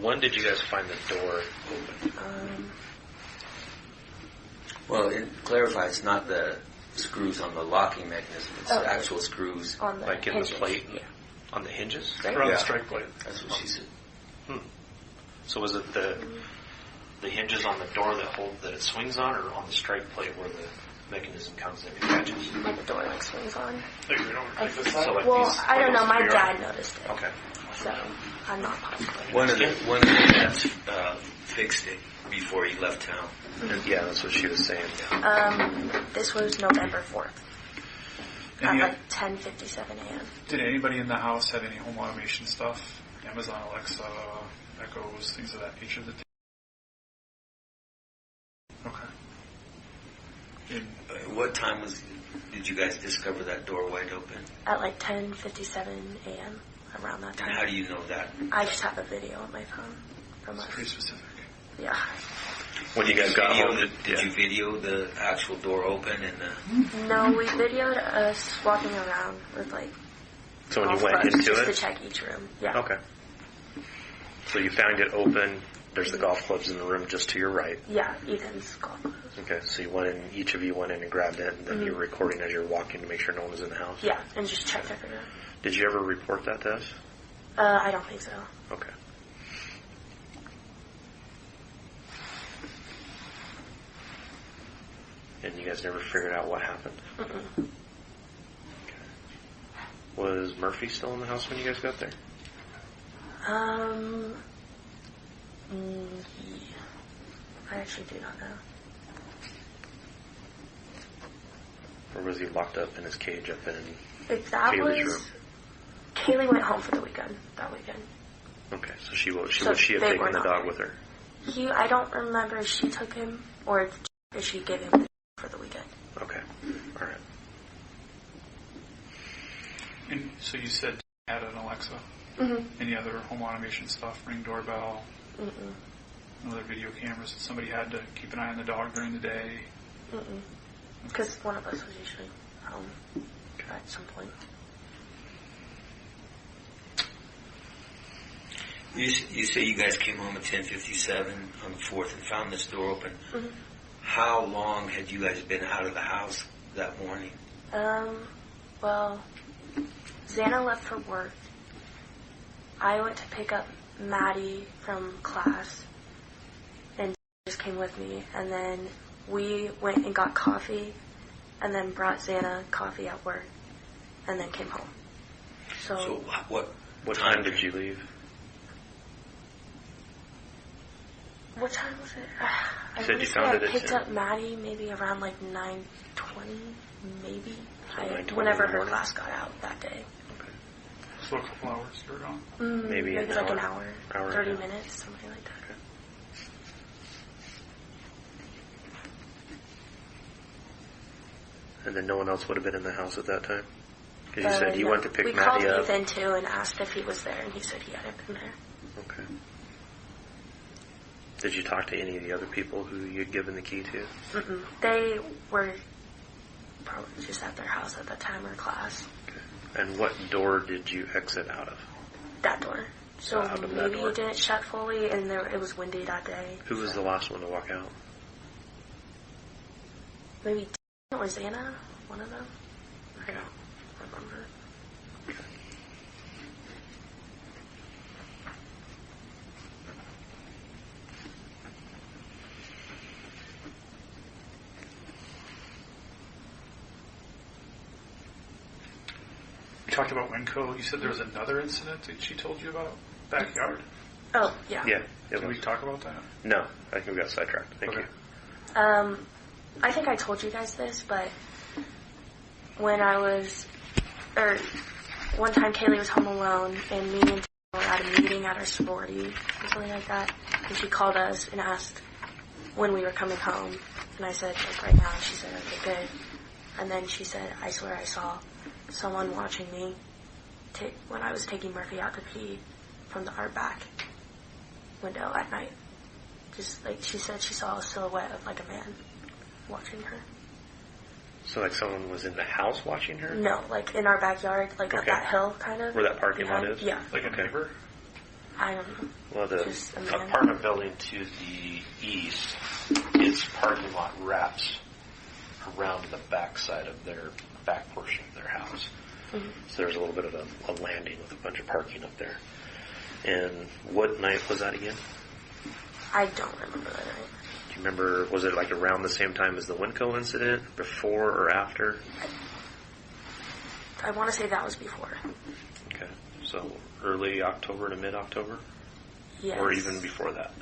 when did you guys find the door open? Well, clarify, it's not the screws on the locking mechanism. It's Oh. the actual screws. On the Like in hinges. the plate? Yeah. On the hinges? Right? Or on Yeah. the strike plate? That's what she said. So was it the hinges on the door that it swings on, or on the strike plate where the mechanism comes in and catches? Where the door like swings on. Like right over I, like this side? So like well, these- I don't know. My these dad noticed it. Okay. So I'm not positive. One of the dads fixed it before he left town. Yeah, that's what she was saying. This was November 4th at Any, like 10:57 a.m. did anybody in the house have any home automation stuff? Amazon, Alexa, Echoes, things of that nature? Okay. What time did you guys discover that door wide open? At like 10:57 a.m. around that And how time. do you know that? I just have a video on my phone from It's us. pretty specific. Yeah. When you guys got home, did you video the actual door open and the? No, we videoed us walking around with like. So when you went into just it, to check each room. Yeah. Okay. So you found it open. There's the golf clubs in the room just to your right. Yeah, Ethan's golf clubs. Okay, so you went in. Each of you went in and grabbed it, and then you were recording as you were walking to make sure no one was in the house. Yeah, and just checked everywhere. Did you ever report that to us? I don't think so. Okay. And you guys never figured out what happened? Mm-mm. Okay. Was Murphy still in the house when you guys got there? I actually do not know. Or was he locked up in his cage up in If that Kaylee's was... room? Kaylee went home for the weekend, that weekend. Okay, so she would So she have they taken were the not dog there. with her? I don't remember if she took him or if she gave him for the weekend. Okay, all right. And so you said you had an Alexa. Mm-hmm. Any other home automation stuff? Ring doorbell? Mm-mm. No other video cameras that somebody had to keep an eye on the dog during the day? Mm-mm. Because one of us was usually home at some point. You say you guys came home at 10:57 on the 4th and found this door open. Mm-hmm. How long had you guys been out of the house that morning? Well, Xana left for work. I went to pick up Maddie from class, and just came with me. And then we went and got coffee, and then brought Xana coffee at work, and then came home. So what time did you leave? What time was it? I said you say found I it at picked 10. up Maddie maybe around like 9:20, maybe. So 9:20 Whenever in the her morning? class got out that day. Okay. So a couple hours you were gone? Maybe an like hour. an hour, Hour 30 and a half. minutes, something like that. Okay. And then no one else would have been in the house at that time? Because you said you No. went to pick we Maddie called up. Ethan too and asked if he was there, and he said he hadn't been there. Okay. Did you talk to any of the other people who you'd given the key to? Mm-mm. They were probably just at their house at the time or class. Okay. And what door did you exit out of? That door. So Out of that maybe door. it didn't shut fully, and it was windy that day. Who was the last one to walk out? Maybe or Xana, one of them. I don't remember. You talked about Winco. You said there was another incident that she told you about? Backyard. Oh, yeah. Yeah. Did we talk about that? No, I think we got sidetracked. Thank Okay. you. I think I told you guys this, but when one time Kaylee was home alone, and me and Taylor were at a meeting at our sorority or something like that, and she called us and asked when we were coming home, and I said, like, right now, and she said, okay, good. And then she said, I swear I saw someone watching me when I was taking Murphy out to pee from our back window at night. Just like she said, she saw a silhouette of like a man watching her. So like someone was in the house watching her? No, like in our backyard, like up Okay. that hill kind of. Where that parking lot behind. is? Yeah. Like a neighbor? I don't know. Well, the Just a man. apartment building to the east, its parking lot wraps around the back side of their back portion of their house. Mm-hmm. So there's a little bit of a landing with a bunch of parking up there. And what night was that again? I don't remember that night. Do you remember, was it like around the same time as the Winco incident? Before or after? I want to say that was before. Okay. So early October to mid-October? Yes. Or even before that?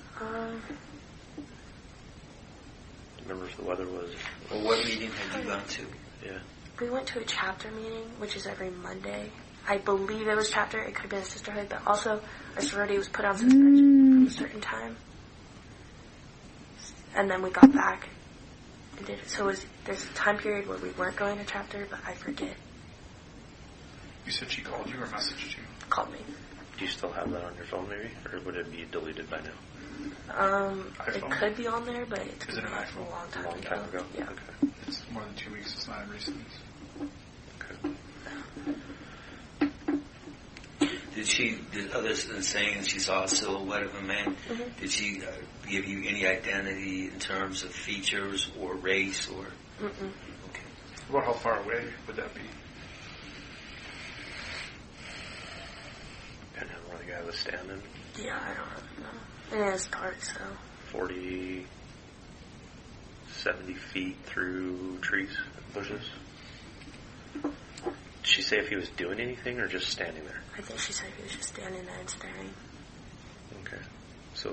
Remember if the weather was... Well, what meeting had you gone to? Yeah. We went to a chapter meeting, which is every Monday. I believe it was chapter. It could have been a sisterhood, but also our sorority was put on suspension from a certain time. And then we got back and did it. So there's a time period where we weren't going to chapter, but I forget. You said she called you or messaged you? Called me. Do you still have that on your phone maybe? Or would it be deleted by now? iPhone? It could be on there, but it's Is it an a iPhone? long time A long time ago. Yeah. Okay. It's more than 2 weeks. It's not recent. Okay. Did others than saying she saw a silhouette of a man, did she give you any identity in terms of features or race or? Mm-mm. Okay. About how far away would that be? Depending on where the guy was standing. Yeah, I don't know. And it was dark, so. 40, 70 feet through trees and bushes. Did she say if he was doing anything or just standing there? I think she said he was just standing there and staring. Okay. So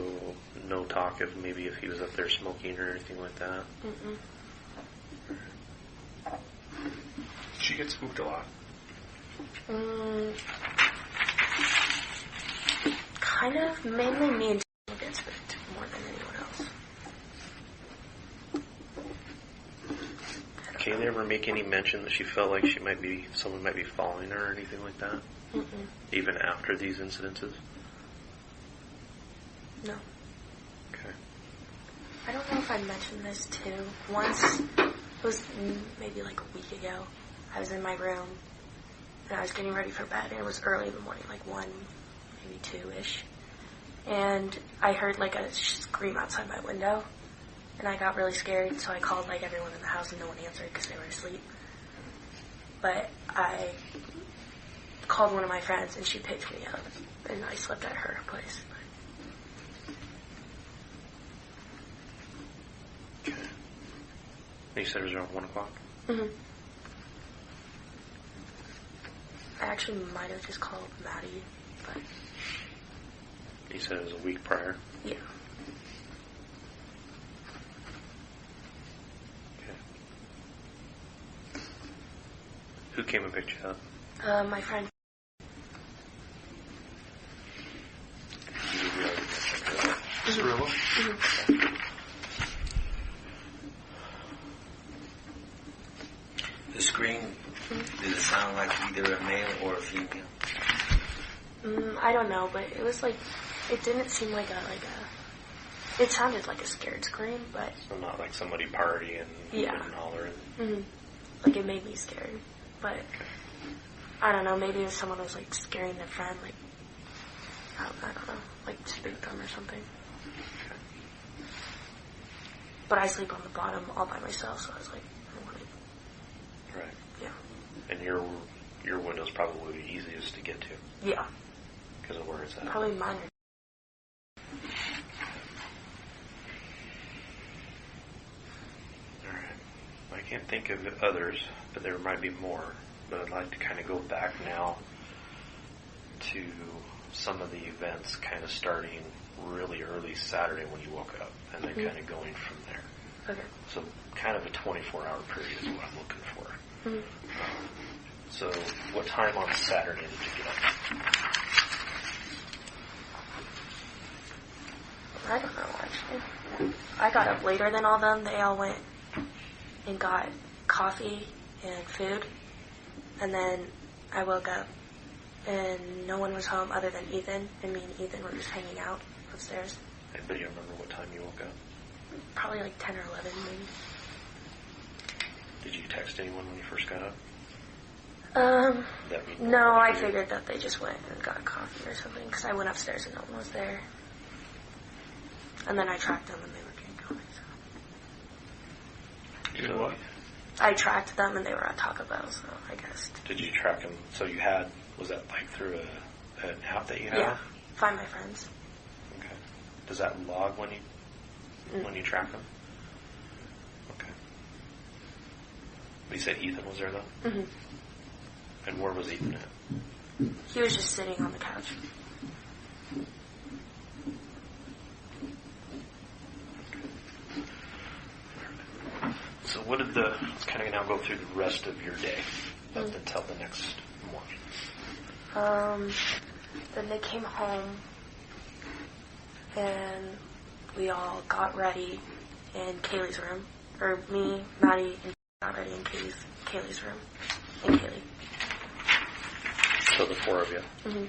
no talk of maybe if he was up there smoking or anything like that? Mm-mm. She gets spooked a lot. Kind of. Mainly me and Daniel get spooked more than anyone else. Kaylee ever make any mention that she felt like someone might be following her or anything like that? Mm-mm. Even after these incidences? No. Okay. I don't know if I mentioned this too. Once, it was maybe like a week ago, I was in my room and I was getting ready for bed and it was early in the morning, like 1, maybe 2-ish. And I heard like a scream outside my window and I got really scared, so I called like everyone in the house and no one answered because they were asleep. But I called one of my friends and she picked me up and I slept at her place. Okay. You said it was around 1 o'clock? Mm-hmm. I actually might have just called Maddie, but... You said it was a week prior? Yeah. Okay. Who came and picked you up? My friend. You already mentioned her. Cirillo? Mm-hmm. The scream, did it sound like either a male or a female? I don't know, but it was like, it didn't seem like it sounded like a scared scream, but... So not like somebody partying Yeah. and hollering. Mm-hmm. Like, it made me scared. But, I don't know, maybe if someone was, like, scaring their friend, like, I don't know, like, spooked them or something. Okay. But I sleep on the bottom all by myself, so I was like, I want to... Right. Yeah. And your window's probably the easiest to get to Yeah. because of where it's at. Probably mine are... Alright. I can't think of others, but there might be more. But I'd like to kind of go back now to some of the events kind of starting really early Saturday when you woke up and then kind of going from there. Okay. So kind of a 24-hour period is what I'm looking for. Mm-hmm. So what time on Saturday did you get up? I don't know, actually. I got up later than all of them. They all went and got coffee and food. And then I woke up and no one was home other than Ethan. And me and Ethan were just hanging out upstairs. Anybody remember what time you woke up? Probably like 10 or 11 maybe. Did you text anyone when you first got up? That mean No, I figured that they just went and got coffee or something because I went upstairs and no one was there. And then I tracked them and they were getting coffee. So. You know what? I tracked them and they were at Taco Bell, so I guess. Did you track them? So you had, was that like through an app that you have? Yeah. Find My Friends. Okay. Does that log when you track them? Okay. But you said Ethan was there though? Mm-hmm. And where was Ethan at? He was just sitting on the couch. So what did let's kind of now go through the rest of your day up until the next morning. Then they came home and we all got ready in Kaylee's room. Or me, Maddie, and got ready in Kaylee's room. And Kaylee. So the four of you. Mm-hmm.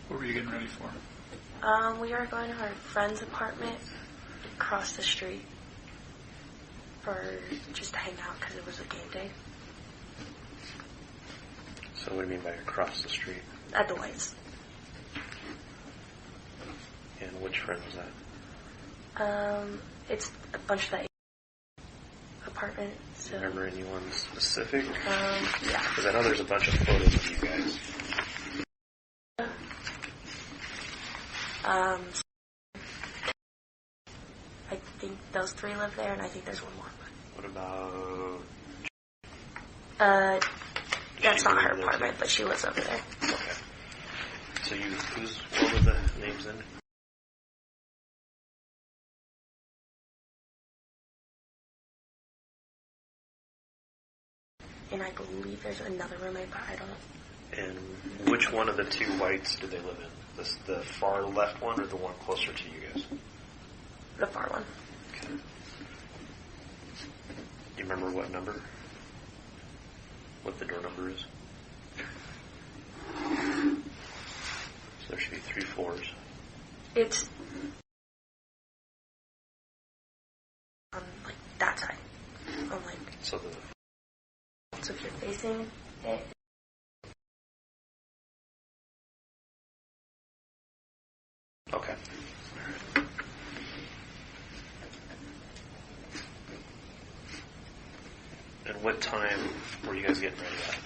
What were you getting ready for? We were going to our friend's apartment across the street for just to hang out because it was a game day. So what do you mean by across the street? At the lights. And which friend was that? It's a bunch of the apartment. So. Do you remember anyone specific? Yeah. Because I know there's a bunch of photos of you guys. I think those three live there, and I think there's one more. What about... That's not her apartment, but she lives over there. Okay. So what were the names then? And I believe there's another roommate, but I don't know. And which one of the two whites do they live in? The far left one or the one closer to you guys? The far one. Okay. Do you remember what number? What the door number is? So there should be 3 floors. It's on like that side. On like So if you're facing it. okay. All right. And what time were you guys getting ready at?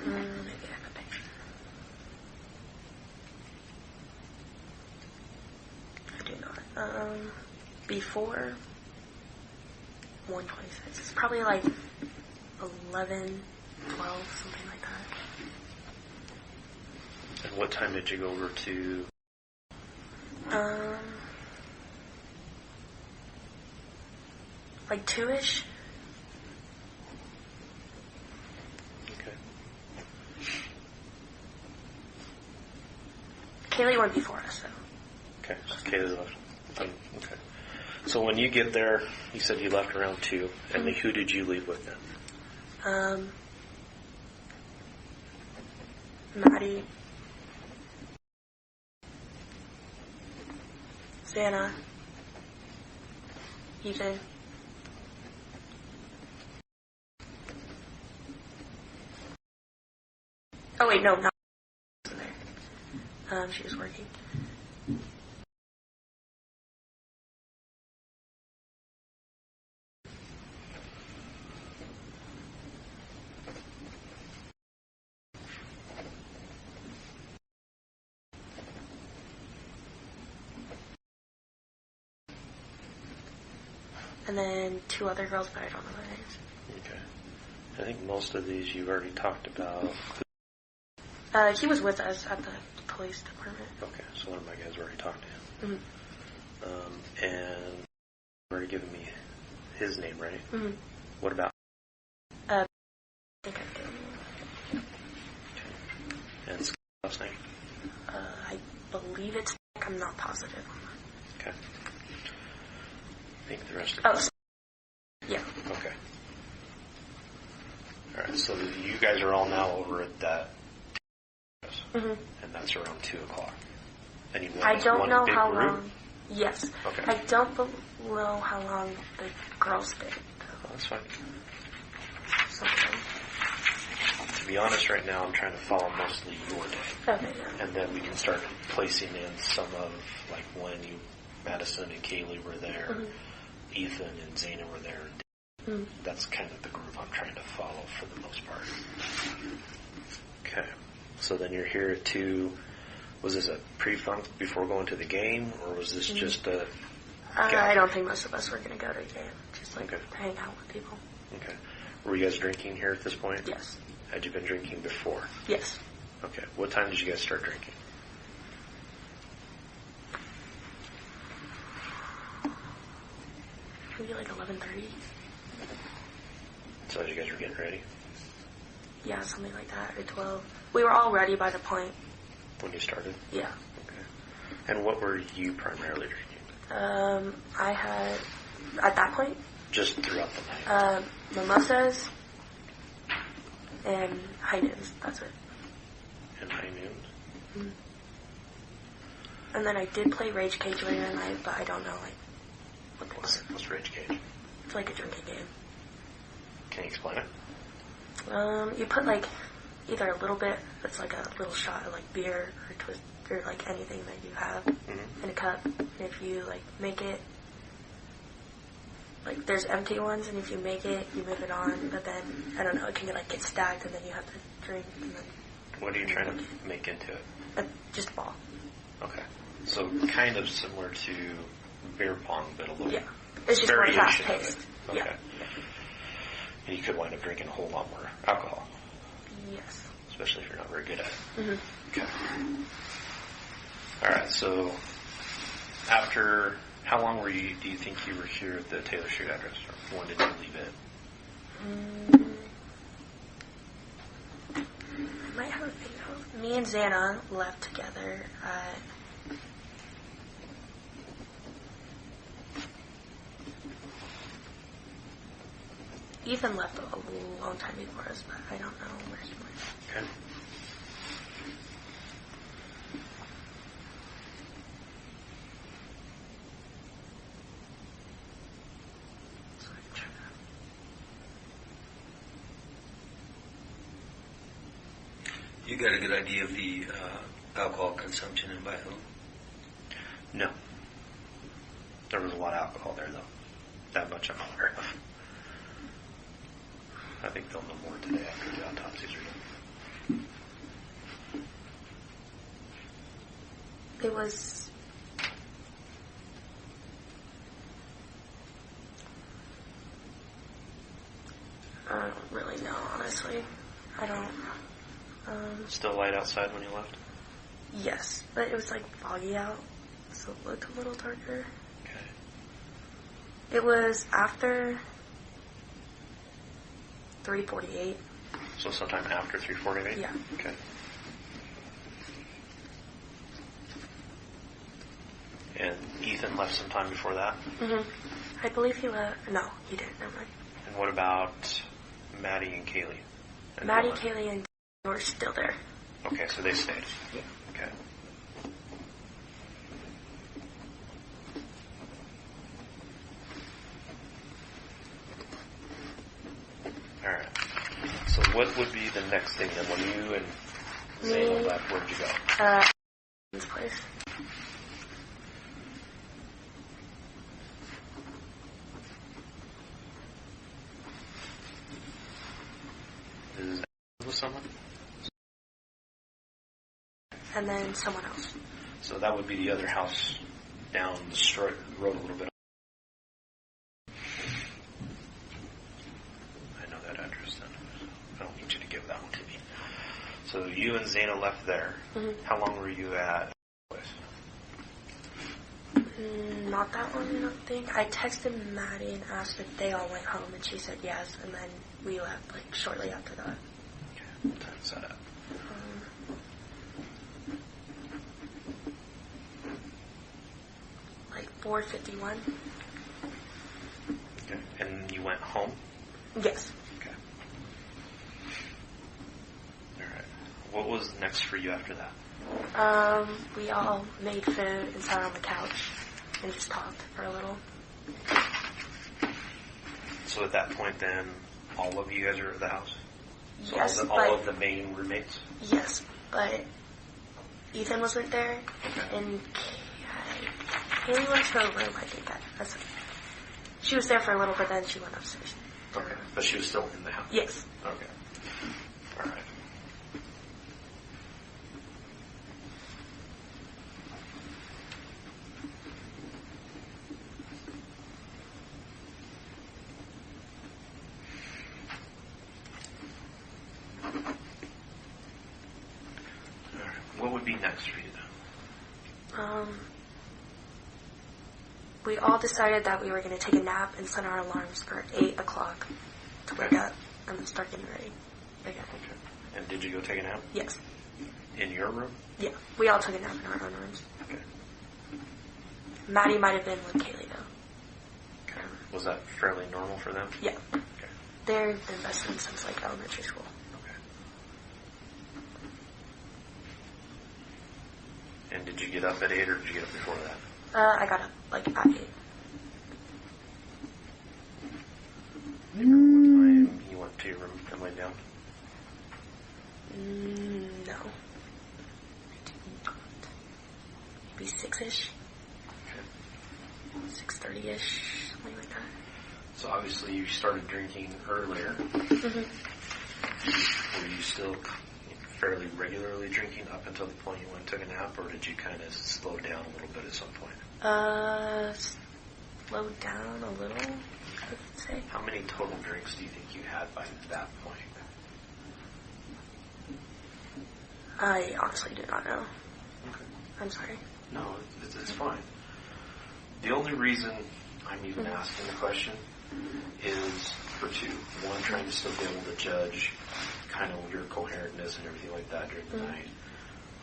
Maybe I have a picture. I do not. Before 1:26. It's probably like 11, 12, something like that. And what time did you go over to... Like 2-ish. Okay. Kaylee went before us, so. Okay, so Kaylee left. Okay. So when you get there, you said you left around 2, and then who did you leave with then? Maddie, Santa, Ethan. Oh wait, no, not there. She was working. And then 2 other girls, but I don't know their names. Okay. I think most of these you've already talked about. He was with us at the police department. Okay, so one of my guys already talked to him. Mm-hmm. And you've already given me his name, right? Mm-hmm. What about? I think I did. And Scott's last name? I believe it's Nick. I'm not positive. Okay. I think the rest of yeah. Okay. Alright, so you guys are all now over at that, Mm-hmm. and that's around 2 o'clock. And you I don't know how group? long. Yes. Okay. I don't know how long the girls stayed. Oh, that's fine. Something. To be honest, right now I'm trying to follow mostly your day. Okay, yeah. And then we can start placing in some of, like, when Madison and Kaylee were there, Mm-hmm. Ethan and Zana were there. Mm-hmm. That's kind of the group I'm trying to follow for the most part. Okay. So then you're here at 2. Was this a pre-funk before going to the game, or was this just a... I don't think most of us were going to go to a game. Just like Okay. to hang out with people. Okay. Were you guys drinking here at this point? Yes. Had you been drinking before? Yes. Okay. What time did you guys start drinking? Maybe like 11:30. So as you guys were getting ready? Yeah, something like that, or 12. We were all ready by the point. When you started? Yeah. Okay. And what were you primarily drinking? I had, at that point, Just throughout the night? mimosas and high noons. That's it. And high noon? And then I did play Rage Cage later in life, but I don't know what it is. What's Rage Cage? It's like a drinking game. Can you explain it? You put either a little bit, it's like a little shot of beer or twist or anything that you have in a cup. And if you make it, there's empty ones, and if you make it, you move it on. But then I don't know, it can get stacked, and then you have to drink. And then what are you trying to make into it? Just ball. Okay, so kind of similar to beer pong, but a little It's just more variation fast of paced. it. Okay. And you could wind up drinking a whole lot more alcohol. Yes. Especially if you're not very good at it. Mm-hmm. Okay. All right. So, after how long do you think you were here at the Taylor Street address, or when did you leave it? I might have a video. Me and Xana left together at Ethan left a long time before us, but I don't know where he went. Okay. You got a good idea of the alcohol consumption and by whom? No. There was a lot of alcohol there, though. That much I'm aware of. I think they'll know more today after the autopsies are done. It was... I don't really know, honestly. I don't... Still light outside when you left? Yes, but it was foggy out, so it looked a little darker. Okay. It was after 3:48. So sometime after 3:48? Yeah. Okay. And Ethan left sometime before that? Mm-hmm. I believe he left. No, he didn't. Never mind. And what about Maddie and Kaylee? And Maddie, Dylan? Kaylee, and were still there. Okay, so they stayed. Yeah. Okay. All right. So what would be the next thing then when you and Zayla left? Where'd you go? His place. Is with someone? And then someone else. So that would be the other house down the road a little bit. I know that address then. I don't need you to give that one to me. So you and Zayna left there. Mm-hmm. How long were you at the place? Not that long, I don't think. I texted Maddie and asked if they all went home, and she said yes, and then we left shortly after that. Okay. What time is that at? 4:51. Okay. And you went home? Yes. Okay. All right. What was next for you after that? We all made food and sat on the couch and just talked for a little. So at that point then, all of you guys are at the house? So Yes, all of the main roommates? Yes, but Ethan wasn't there, Okay. and Kaylee went to her room, I think. She was there for a little bit, then she went upstairs. Okay. But she was still in the house? Yes. Okay. All right. What would be next for you then? We all decided that we were going to take a nap and set our alarms for 8 o'clock to wake up and start getting ready again. Okay. And did you go take a nap? Yes. In your room? Yeah. We all took a nap in our own rooms. Okay. Maddie might have been with Kaylee, though. Okay. Was that fairly normal for them? Yeah. Okay. They've been best friends since, elementary school. Okay. And did you get up at 8 or did you get up before that? I got up like at 8. Do you remember what time you went to your room and laid down? No. I did not. Maybe 6-ish. Okay. 6:30-ish, something like that. So obviously you started drinking earlier. Mm-hmm. Were you still fairly regularly drinking up until the point you went and took a nap, or did you kind of slow down a little bit at some point? Slowed down a little, I would say. How many total drinks do you think you had by that point? I honestly do not know. Okay. I'm sorry. No, it's fine. The only reason I'm even asking the question is for two. One, trying to still be able to judge kind of your coherentness and everything like that during the night.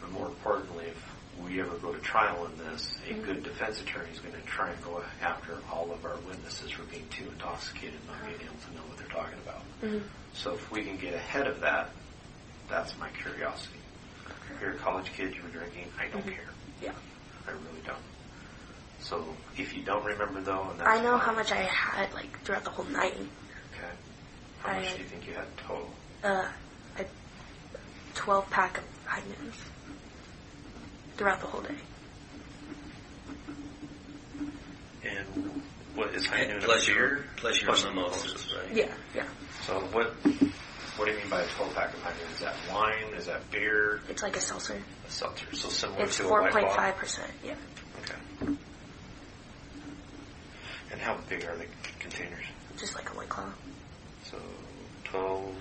But more importantly, if we ever go to trial in this, a good defense attorney is going to try and go after all of our witnesses for being too intoxicated and not being able to know what they're talking about. Mm-hmm. So if we can get ahead of that, that's my curiosity. If you're a college kid, you were drinking, I don't care. Yeah. I really don't. So if you don't remember though, and that's I know fine. how much I had like throughout the whole night. Okay. How much do you think you had total? A 12-pack of high noons throughout the whole day. And what is high noon? Plus beer? plus your mimosas, right? Yeah, yeah. So what do you mean by a 12-pack of high noon? Is that wine? Is that beer? It's like a seltzer. A seltzer. So similar It's to a white bottle? 4.5%, yeah. Okay. And how big are the containers? Just like a White Claw. So 12,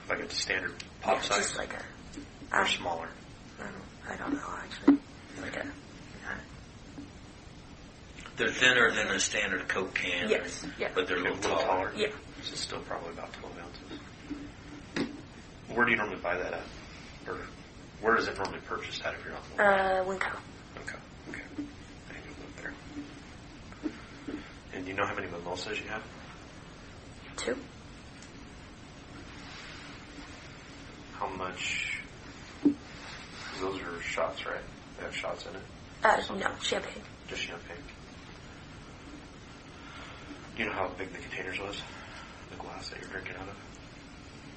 like a standard pop size? Just like a... Or smaller? I don't know, actually. Like a... They're thinner than a standard Coke can. Yes, yeah. But they're a little taller. Yeah. So still probably about 12 ounces. Where do you normally buy that at? Or where is it normally purchased at if you're not the one? Winco. Okay. I can live there. And do you know how many mimosas you have? 2. How much? 'Cause those are shots, right? They have shots in it? No, champagne. Just champagne. Do you know how big the containers was? The glass that you're drinking out of?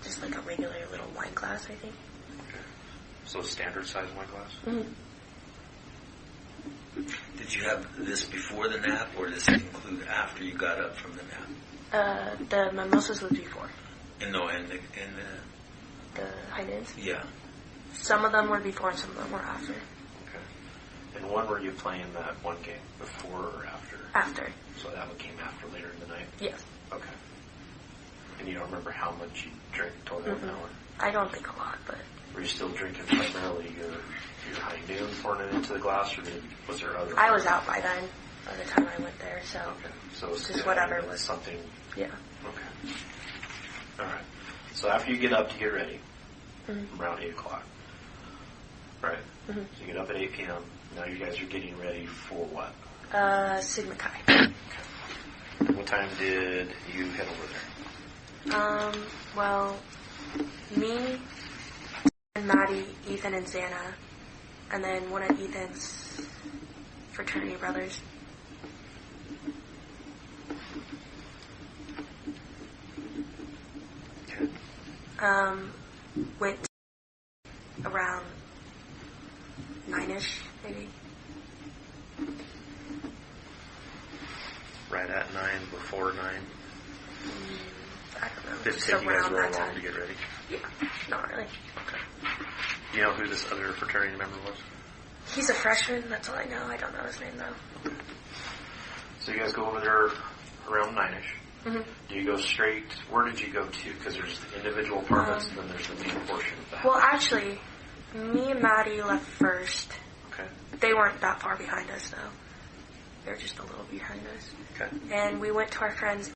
Just like a regular little wine glass, I think. Okay. So a standard size wine glass? Mm-hmm. Did you have this before the nap, or does it include after you got up from the nap? The mimosas was before. And The high noons? yeah. Some of them were before and some of them were after. Okay. And when were you playing that one game? Before or after? After. So that one came after later in the night? Yes. Okay. And you don't remember how much you drank total an hour? I don't think a lot, but... Were you still drinking primarily your high noon, pouring it into the glass, or was there other... I was out by then, by the time I went there, so... Okay. So it was just whatever was... something... Yeah. Okay. All right. So after you get up to get ready, around 8 o'clock, right? Mm-hmm. So you get up at 8 p.m. Now you guys are getting ready for what? Sigma Chi. Okay. What time did you head over there? Well, me and Maddie, Ethan, and Xana, and then one of Ethan's fraternity brothers. Okay. Went around 9-ish, maybe. Right at 9, before 9? I don't know. Did it Just take you guys around real that long time. to get ready? Yeah, not really. Okay. Do you know who this other fraternity member was? He's a freshman, that's all I know. I don't know his name, though. Okay. So you guys go over there around 9-ish. Mm-hmm. Do you go straight? Where did you go to? Because there's the individual apartments and then there's the main portion of the house. Well, actually, me and Maddie left first. Okay. They weren't that far behind us, though. They were just a little behind us. Okay. And we went to our friend's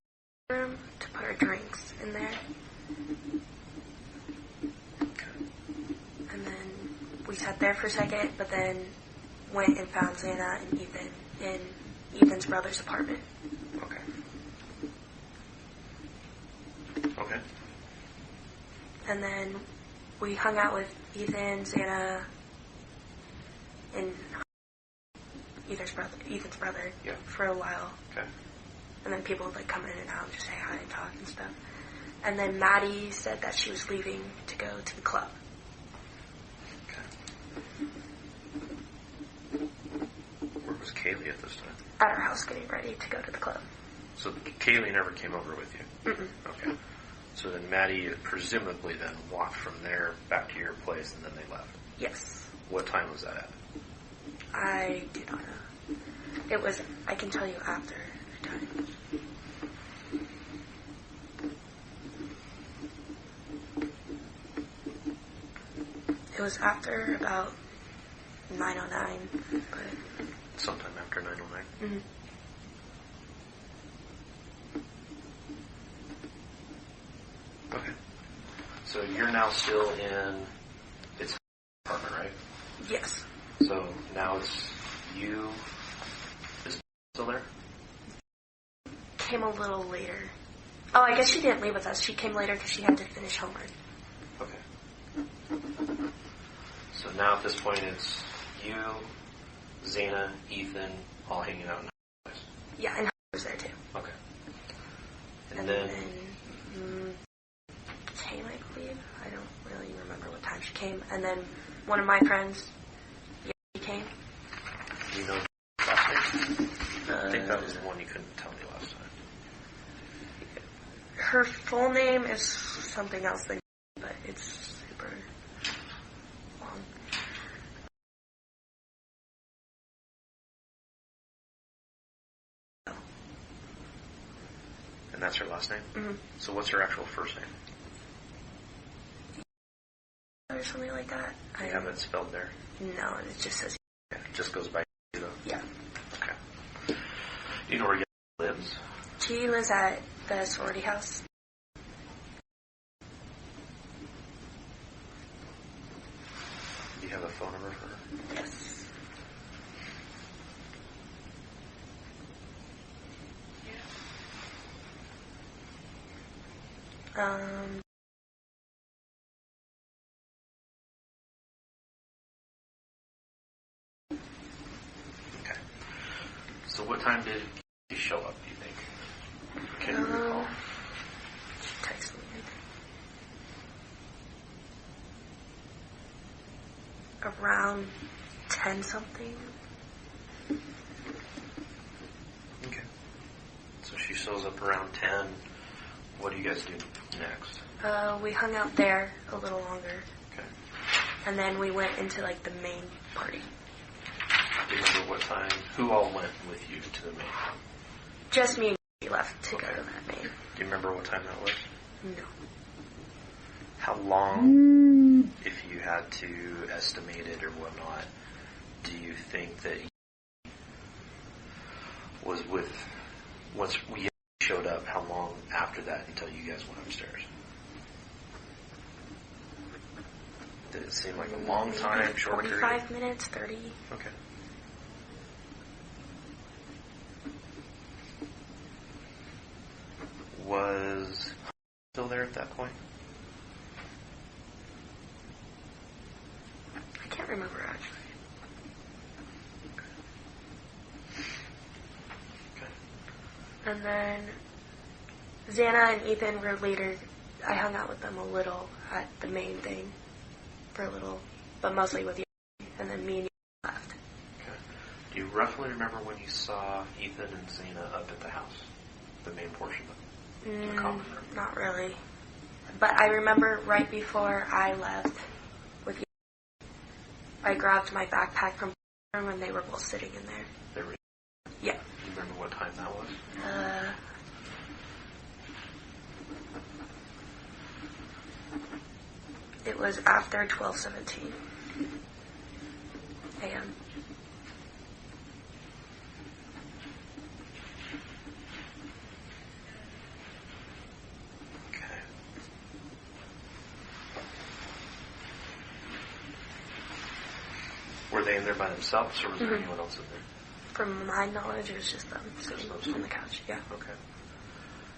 room to put our drinks in there. Okay. And then we sat there for a second, but then went and found Xana and Ethan in Ethan's brother's apartment. Okay. Okay. And then we hung out with Ethan, Xana, and Ethan's brother, Yeah. for a while. Okay. And then people would like come in and out and just say hi and talk and stuff. And then Maddie said that she was leaving to go to the club. Where was Kaylee at this time? At our house getting ready to go to the club. So Kaylee never came over with you? Mm-mm. Okay. So then Maddie presumably then walked from there back to your place and then they left? Yes. What time was that at? I do not know. It was, I can tell you after time. It was after about 9:09, but... Sometime after 9:09? Mm-hmm. Okay. So you're now still in its apartment, right? Yes. So now it's you. Is still there? Came a little later. Oh, I guess she didn't leave with us. She came later because she had to finish homework. Okay. So now at this point it's you, Zana, Ethan, all hanging out in the place. Yeah, and was there too. Okay. And then came, I believe. I don't really remember what time she came. And then one of my friends, he came. Do you know last name? I think that was the one you couldn't tell me last time. Her full name is something else than, but it's super long. And that's her last name? Mm-hmm. So what's her actual first name? Or something like that. Do you have it spelled there? No, and it just says... Yeah, it just goes by though? Yeah. Okay. Do you know where Yellow lives? She lives at the sorority house. Do you have a phone number for her? Yes. Okay. So what time did he show up, do you think? Can you recall? She texted me. Around 10 something. Okay. So she shows up around 10. What do you guys do next? We hung out there a little longer. Okay. And then we went into like the main party. Do you remember what time? Who all went with you to the main? Just me and she left to go to that main. Do you remember what time that was? No. How long, if you had to estimate it or whatnot, do you think that he was with, once we showed up, how long after that until you guys went upstairs? Did it seem like a long time, short period? 45 minutes, 30. Okay. Was still there at that point? I can't remember actually. Okay. And then Xana and Ethan were later. I hung out with them a little at the main thing for a little, but mostly with you. And then me and you left. Okay. Do you roughly remember when you saw Ethan and Xana up at the house? The main portion of the common room? Not really. But I remember right before I left with you, I grabbed my backpack from the room and they were both sitting in there. They were. Yeah. Do you remember what time that was? It was after 12:17 a.m. Okay. Were they in there by themselves, or was there anyone else in there? From my knowledge, it was just them sitting on the couch. Yeah. Okay.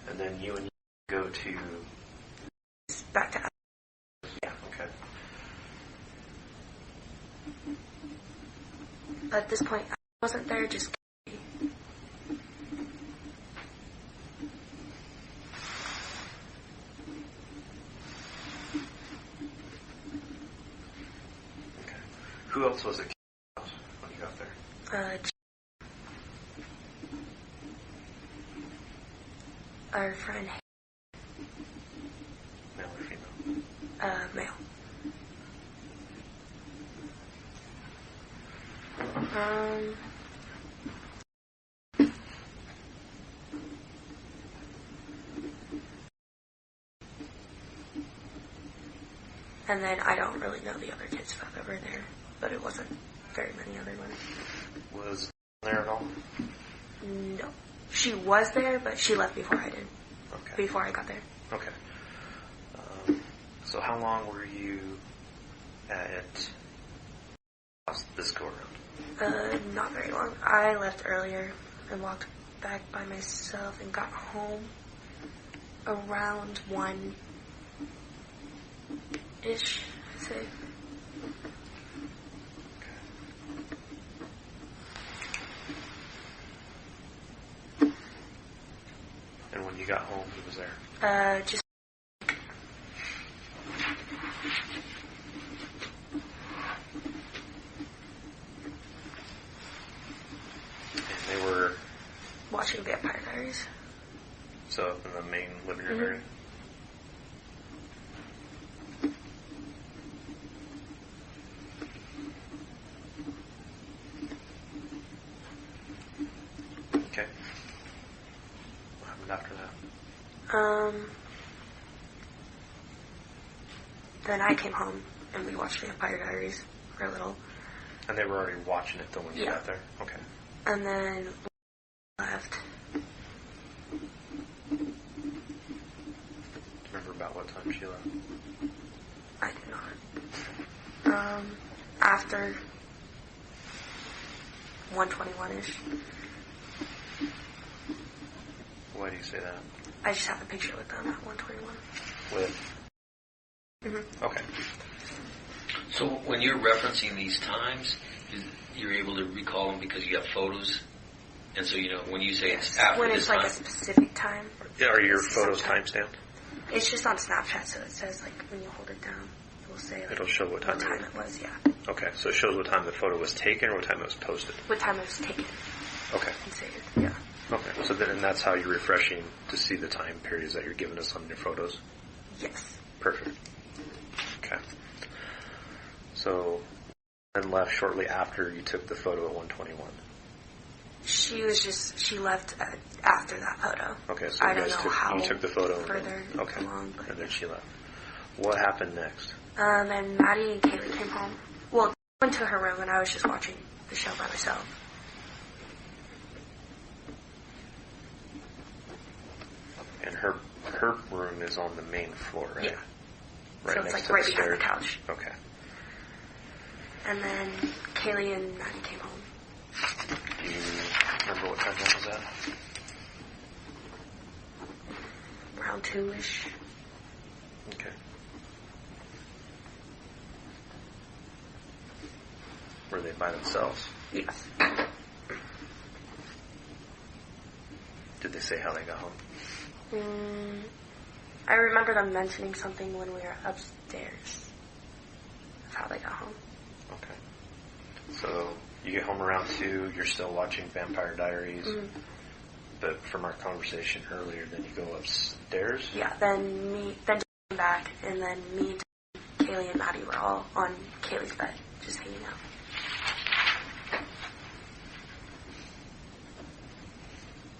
And then you and you go to. Back to. Yeah. Okay. At this point, wasn't there, just Who else was at Kaylee's house when you got there? Our friend, Male or female? male. And then I don't really know the other kids that were there, but it wasn't very many other ones. Was there at all? No. She was there, but she left before I did. Okay. Before I got there. Okay. So how long were you at this go around? Not very long. I left earlier and walked back by myself and got home around 1-ish, I'd say. And when you got home, who was there? Just And they were watching Vampire Diaries. so up in the main living room area. Okay. What happened after that? Then I came home and we watched Vampire Diaries for a little. And they were already watching it though when you got there? Okay. And then left. Do you remember about what time she left? I do not. After 1:21-ish. Why do you say that? I just have a picture with them at 1:21. With? Mm-hmm. Okay. So when you're referencing these times, you're able to recall them because you have photos, and so when you say it's after When this it's like time. a specific time. Yeah, are your photos timestamped? It's just on Snapchat, so it says like when you hold it down, it will say like, It'll show what time it was. Yeah. Okay, so it shows what time the photo was taken or what time it was posted. What time it was taken Okay. and saved. Yeah. Okay, so then and that's how you're refreshing to see the time periods that you're giving us on your photos? Yes. Perfect. Okay. So, then left shortly after you took the photo at 1:21. She left after that photo. Okay, so I you don't guys know how you took the photo further okay, along, but and then she left. What happened next? And Maddie and Kaylee came home. Well, I went to her room and I was just watching the show by myself. And her room is on the main floor, right? Yeah. Right So it's next like to right the behind stairs. the couch. Okay. And then Kaylee and Maddie came home. Do you remember what time that was at? Around 2-ish. Okay. Were they by themselves? Yes. Did they say how they got home? I remember them mentioning something when we were upstairs of how they got home. Okay. So you get home around 2, you're still watching Vampire Diaries, but from our conversation earlier, then you go upstairs? Yeah, then Jen came back, and then me, Kaylee, and Maddie were all on Kaylee's bed, just hanging out.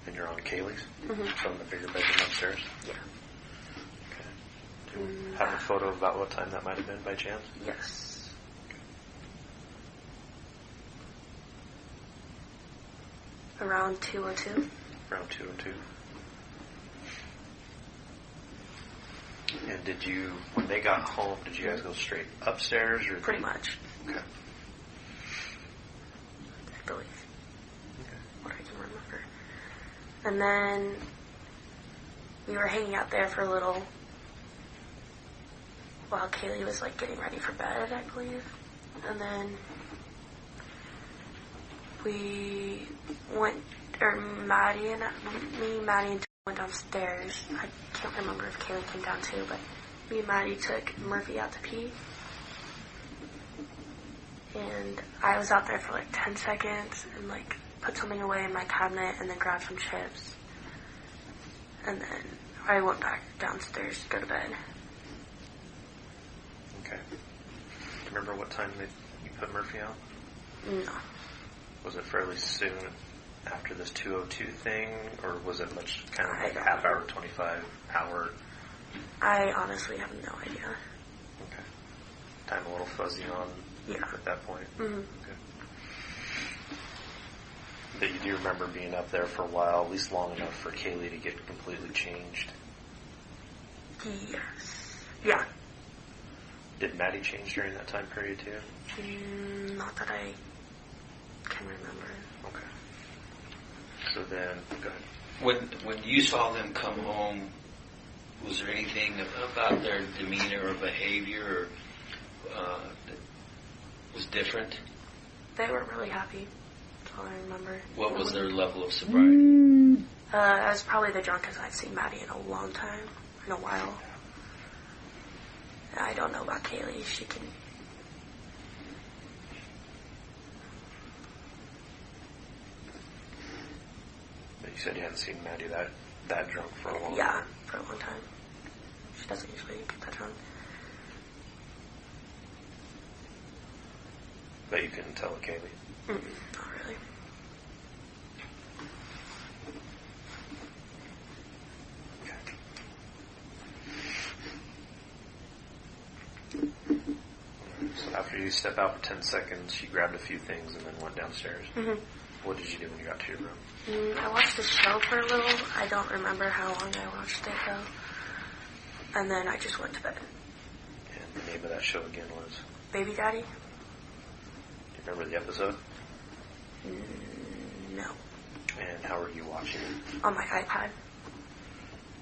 And you're on Kaylee's? Mm-hmm. So in the bigger bedroom upstairs? Yeah. Okay. Do you have a photo about what time that might have been by chance? Yes. Around 2:02. Around 2:02. And did you, when they got home, did you guys go straight upstairs? Or Pretty much, Okay. I believe. Okay. What I can remember. And then we were hanging out there for a little while Kaylee was like getting ready for bed, I believe. And then We went, or Maddie and went downstairs. I can't remember if Kaylee came down too, but me and Maddie took Murphy out to pee. And I was out there for like 10 seconds and like put something away in my cabinet and then grabbed some chips. And then I went back downstairs to go to bed. Okay. Do you remember what time you put Murphy out? No. Was it fairly soon after this 2:02 thing, or was it much kind of like a half hour, 25 hour? I honestly have no idea. Okay. Time a little fuzzy on at that point. Mm-hmm. Okay. But you do remember being up there for a while, at least long enough for Kaylee to get completely changed. Yes. Yeah. Did Maddie change during that time period too? Not that I can remember. Okay. So then, go ahead. When you saw them come home, was there anything about their demeanor or behavior that was different? They were really happy. That's all I remember. What was their level of sobriety? I was probably the drunkest I've seen Maddie in a long time, in a while. I don't know about Kaylee. She can... But you said you hadn't seen Maddie that drunk for a long time. Yeah, for a long time. She doesn't usually get that drunk. But you couldn't tell it, Kaylee? Not really. So after you step out for 10 seconds, she grabbed a few things and then went downstairs. Mm-hmm. What did you do when you got to your room? I watched the show for a little. I don't remember how long I watched it, though. And then I just went to bed. And the name of that show again was? Baby Daddy? Do you remember the episode? No. And how were you watching it? On my iPad.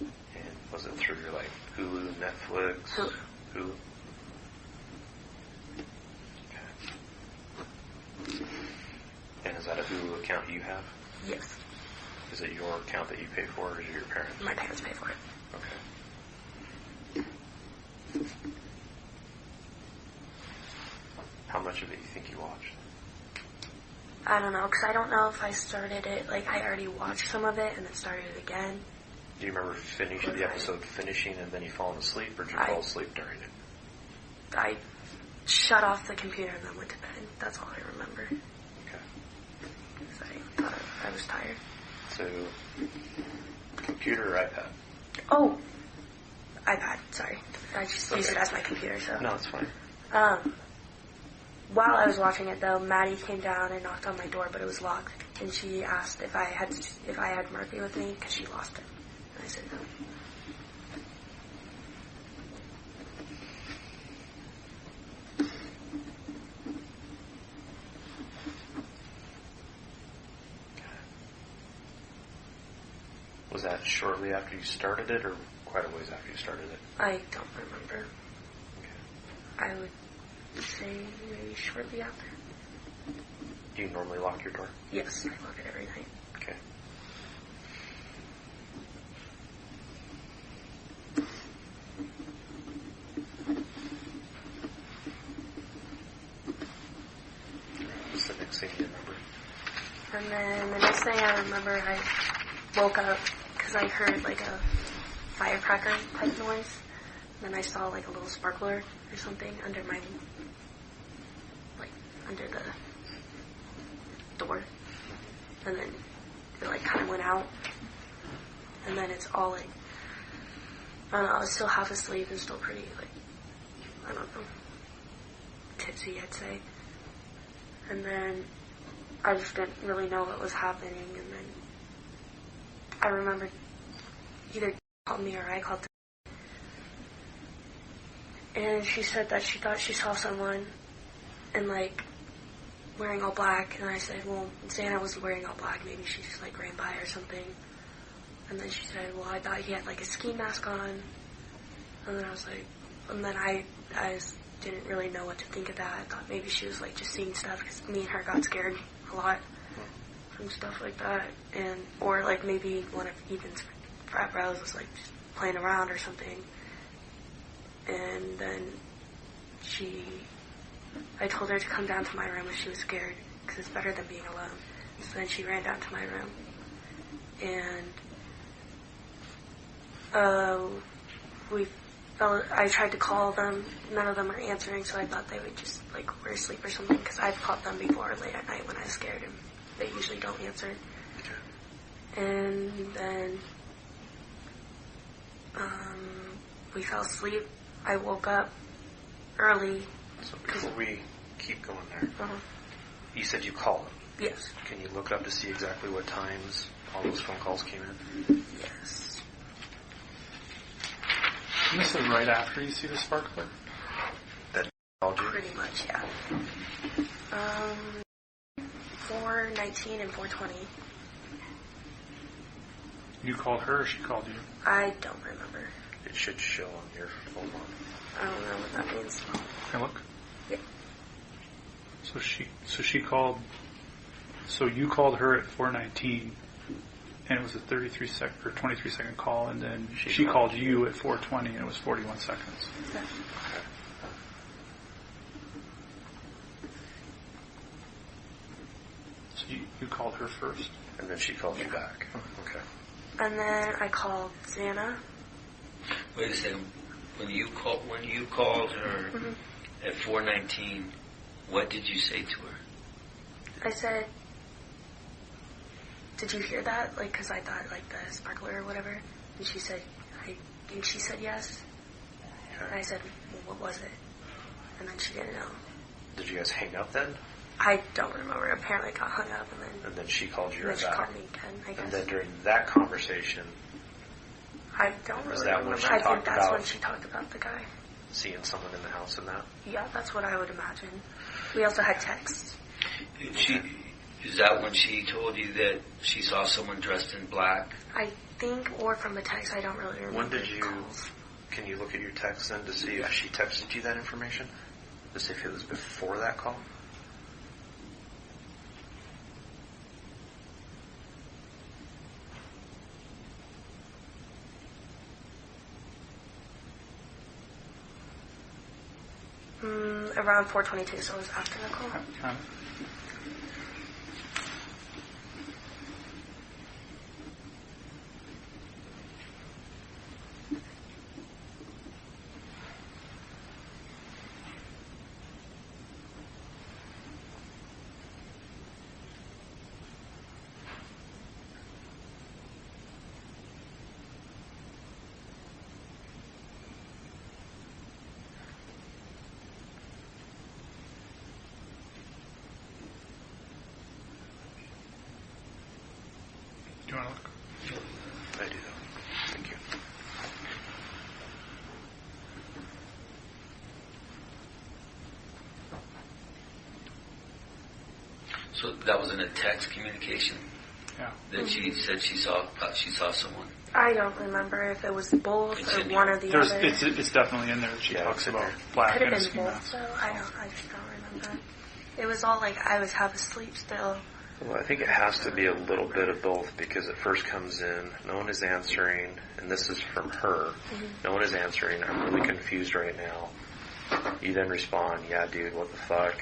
And was it through your, like, Hulu, Netflix? Hulu? And is that a Hulu account you have? Yes. Is it your account that you pay for, or is it your parents? My parents pay for it. Okay. How much of it you think you watched? I don't know, because I don't know if I started it, like I already watched some of it and then started it again. Do you remember the episode finishing and then you falling asleep, or did you fall asleep during it? I shut off the computer and then went to bed. That's all I remember. Okay. Because I thought I was tired. So, computer or iPad? Oh, iPad, sorry. I just use it as my computer, so. No, it's fine. While I was watching it, though, Maddie came down and knocked on my door, but it was locked. And she asked if I had Murphy with me, because she lost him. And I said no. Was that shortly after you started it, or quite a ways after you started it? I don't remember. Okay. I would say maybe shortly after. Do you normally lock your door? Yes, I lock it every night. Okay. What's the next thing you remember? And then the next thing I remember, I woke up because I heard like a firecracker type noise. And then I saw like a little sparkler or something under the door. And then it like kind of went out. And then it's all like, I don't know, I was still half asleep and still pretty like, I don't know, tipsy I'd say. And then I just didn't really know what was happening. And then I remember either called me or I called. And she said that she thought she saw someone and like wearing all black. And I said, well, Santa wasn't wearing all black. Maybe she just like ran by or something. And then she said, well, I thought he had like a ski mask on. And then I was like, and then I didn't really know what to think of that. I thought maybe she was like just seeing stuff because me and her got scared a lot from stuff like that, or like maybe one of Ethan's frat bros was like just playing around or something. And then I told her to come down to my room if she was scared because it's better than being alone. So then she ran down to my room, and I tried to call them. None of them were answering, so I thought they would just like were asleep or something because I've called them before late at night when I was scared, and they usually don't answer. And then we fell asleep. I woke up early. So before we keep going there, you said you called them. Yes. Can you look up to see exactly what times all those phone calls came in? Yes. And this is right after you see the sparkler? That called you? Pretty much, yeah. 4:19 and 4:20. You called her or she called you? I don't remember. It should show on your phone. I don't know what that means. Can I look? Yeah. So she called. So you called her at 4:19, and it was a 23-second call, and then she called you at 4:20, and it was 41 seconds. Yeah. So you called her first, and then she called you back. Okay. And then I called Xana. Wait a second. When you called her at 4:19, what did you say to her? I said, "Did you hear that?" Like, because I thought like the sparkler or whatever. And she said, "I think she said yes." Okay. And I said, "Well, what was it?" And then she didn't know. Did you guys hang up then? I don't remember. Apparently, it got hung up, And then she called you and then right she back. called me again. I guess. And then during that conversation, I don't Was really that when remember. she I think talked that's about- when she talked about the guy. seeing someone in the house and that? Yeah, that's what I would imagine. We also had texts. Is that when she told you that she saw someone dressed in black? I think, or from the text, I don't really remember. When did the you? calls. Can you look at your text then to see if she texted you that information? To see if it was before that call? Around 4:22, so it was after the call. Do you want to look? I do though. Thank you. So that was in a text communication Yeah. that she said she saw someone. I don't remember if it was both It's or in one here. or the There's other. it's definitely in there. She Yeah, talks it's in about there. black Could and a have ski been both, mask. though. I just don't remember. It was all like I was half asleep still. Well, I think it has to be a little bit of both because it first comes in, no one is answering, and this is from her. No one is answering. I'm really confused right now. You then respond, yeah, dude, what the fuck?